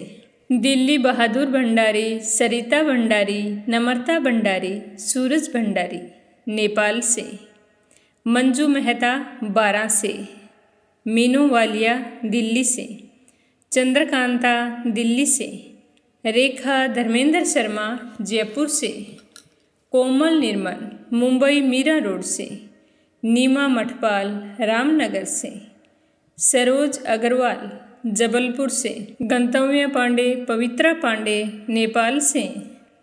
Speaker 1: दिल्ली बहादुर भंडारी सरिता भंडारी नम्रता भंडारी सूरज भंडारी नेपाल से, मंजू मेहता बारां से, मीनू वालिया दिल्ली से, चंद्रकांता दिल्ली से, रेखा धर्मेंद्र शर्मा जयपुर से, कोमल निर्मल मुंबई मीरा रोड से, नीमा मठपाल रामनगर से, सरोज अग्रवाल जबलपुर से, गंतव्य पांडे पवित्रा पांडे नेपाल से,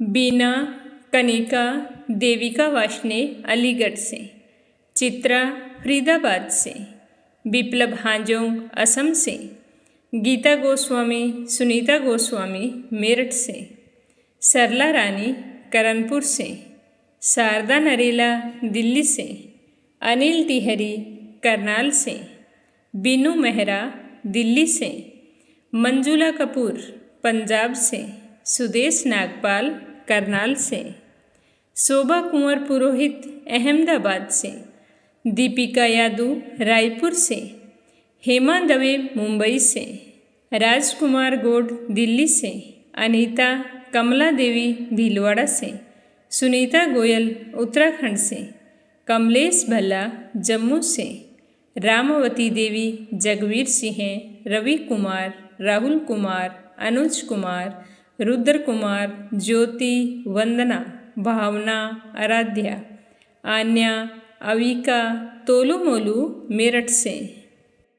Speaker 1: बीना कनिका देविका वाशने अलीगढ़ से, चित्रा फरीदाबाद से, विप्लव हांजोंग असम से, गीता गोस्वामी सुनीता गोस्वामी मेरठ से, सरला रानी करनपुर से, शारदा नरेला दिल्ली से, अनिल तिहरी करनाल से, बीनू मेहरा दिल्ली से, मंजुला कपूर पंजाब से, सुदेश नागपाल करनाल से, शोभा कुंवर पुरोहित अहमदाबाद से, दीपिका यादव रायपुर से, हेमा दवे मुंबई से, राजकुमार गौड़ दिल्ली से, अनीता कमला देवी भीलवाड़ा से, सुनीता गोयल उत्तराखंड से, कमलेश भल्ला जम्मू से, रामवती देवी जगवीर सिंह रवि कुमार राहुल कुमार अनुज कुमार रुद्र कुमार ज्योति वंदना भावना आराध्या आन्या अविका तोलू मोलू मेरठ से,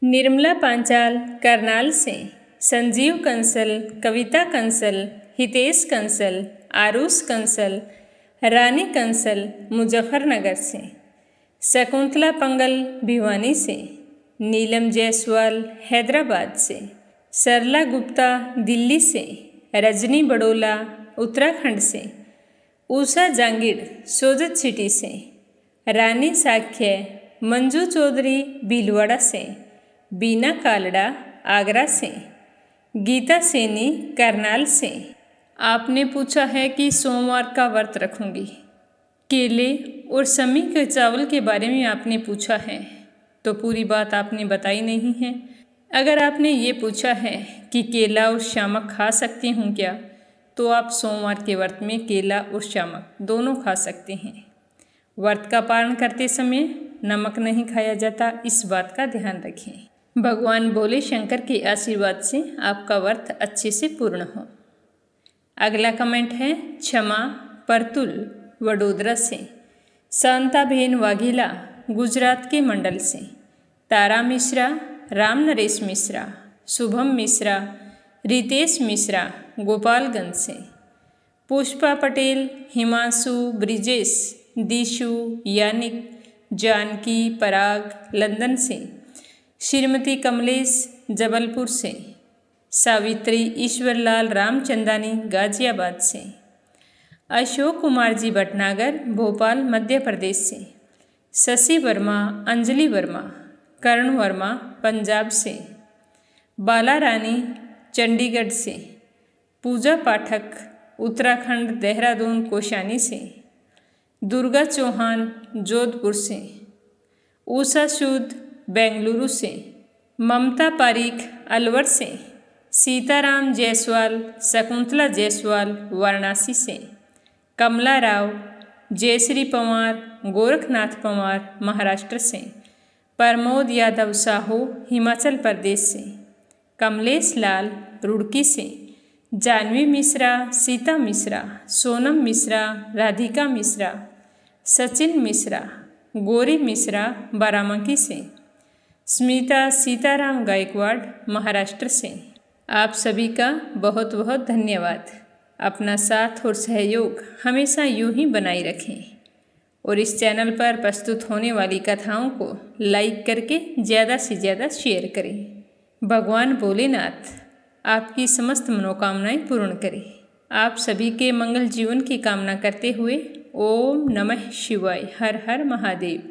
Speaker 1: निर्मला पांचाल करनाल से, संजीव कंसल कविता कंसल हितेश कंसल आरुष कंसल रानी कंसल मुजफ्फरनगर से, शकुंतला पंगल भिवानी से, नीलम जायसवाल हैदराबाद से, सरला गुप्ता दिल्ली से, रजनी बड़ोला उत्तराखंड से, उषा जांगिड़ सोजत सिटी से, रानी साख्य मंजू चौधरी भीलवाड़ा से, बीना कालड़ा आगरा से, गीता सैनी करनाल से। आपने पूछा है कि सोमवार का व्रत रखूंगी। केले और समी के चावल के बारे में आपने पूछा है, तो पूरी बात आपने बताई नहीं है। अगर आपने ये पूछा है कि केला और शामक खा सकती हूँ क्या, तो आप सोमवार के व्रत में केला और शामक दोनों खा सकते हैं। व्रत का पालन करते समय नमक नहीं खाया जाता, इस बात का ध्यान रखें। भगवान भोले शंकर के आशीर्वाद से आपका व्रत अच्छे से पूर्ण हो। अगला कमेंट है क्षमा परतुल वडोदरा से, शांताबेन वाघेला गुजरात के मंडल से, तारा मिश्रा राम नरेश मिश्रा शुभम मिश्रा रितेश मिश्रा गोपालगंज से, पुष्पा पटेल हिमांशु ब्रिजेश दिशु यानिक जानकी पराग लंदन से, श्रीमती कमलेश जबलपुर से, सावित्री ईश्वरलाल रामचंदानी गाजियाबाद से, अशोक कुमार जी भटनागर भोपाल मध्य प्रदेश से, शशि वर्मा अंजलि वर्मा कर्ण वर्मा पंजाब से, बाला रानी चंडीगढ़ से, पूजा पाठक उत्तराखंड देहरादून कोशानी से, दुर्गा चौहान जोधपुर से, उषा सूद बेंगलुरु से, ममता पारीख अलवर से, सीताराम जायसवाल शकुंतला जायसवाल वाराणसी से, कमला राव जयश्री पंवार गोरखनाथ पंवार महाराष्ट्र से, प्रमोद यादव साहू हिमाचल प्रदेश से, कमलेश लाल रुड़की से, जानवी मिश्रा सीता मिश्रा, सोनम मिश्रा राधिका मिश्रा, सचिन मिश्रा गौरी मिश्रा बाराबंकी से, स्मिता सीताराम गायकवाड़ महाराष्ट्र से। आप सभी का बहुत बहुत धन्यवाद। अपना साथ और सहयोग हमेशा यूं ही बनाए रखें और इस चैनल पर प्रस्तुत होने वाली कथाओं को लाइक करके ज़्यादा से ज़्यादा शेयर करें। भगवान भोलेनाथ आपकी समस्त मनोकामनाएं पूर्ण करें। आप सभी के मंगल जीवन की कामना करते हुए ओम नमः शिवाय, हर हर महादेव।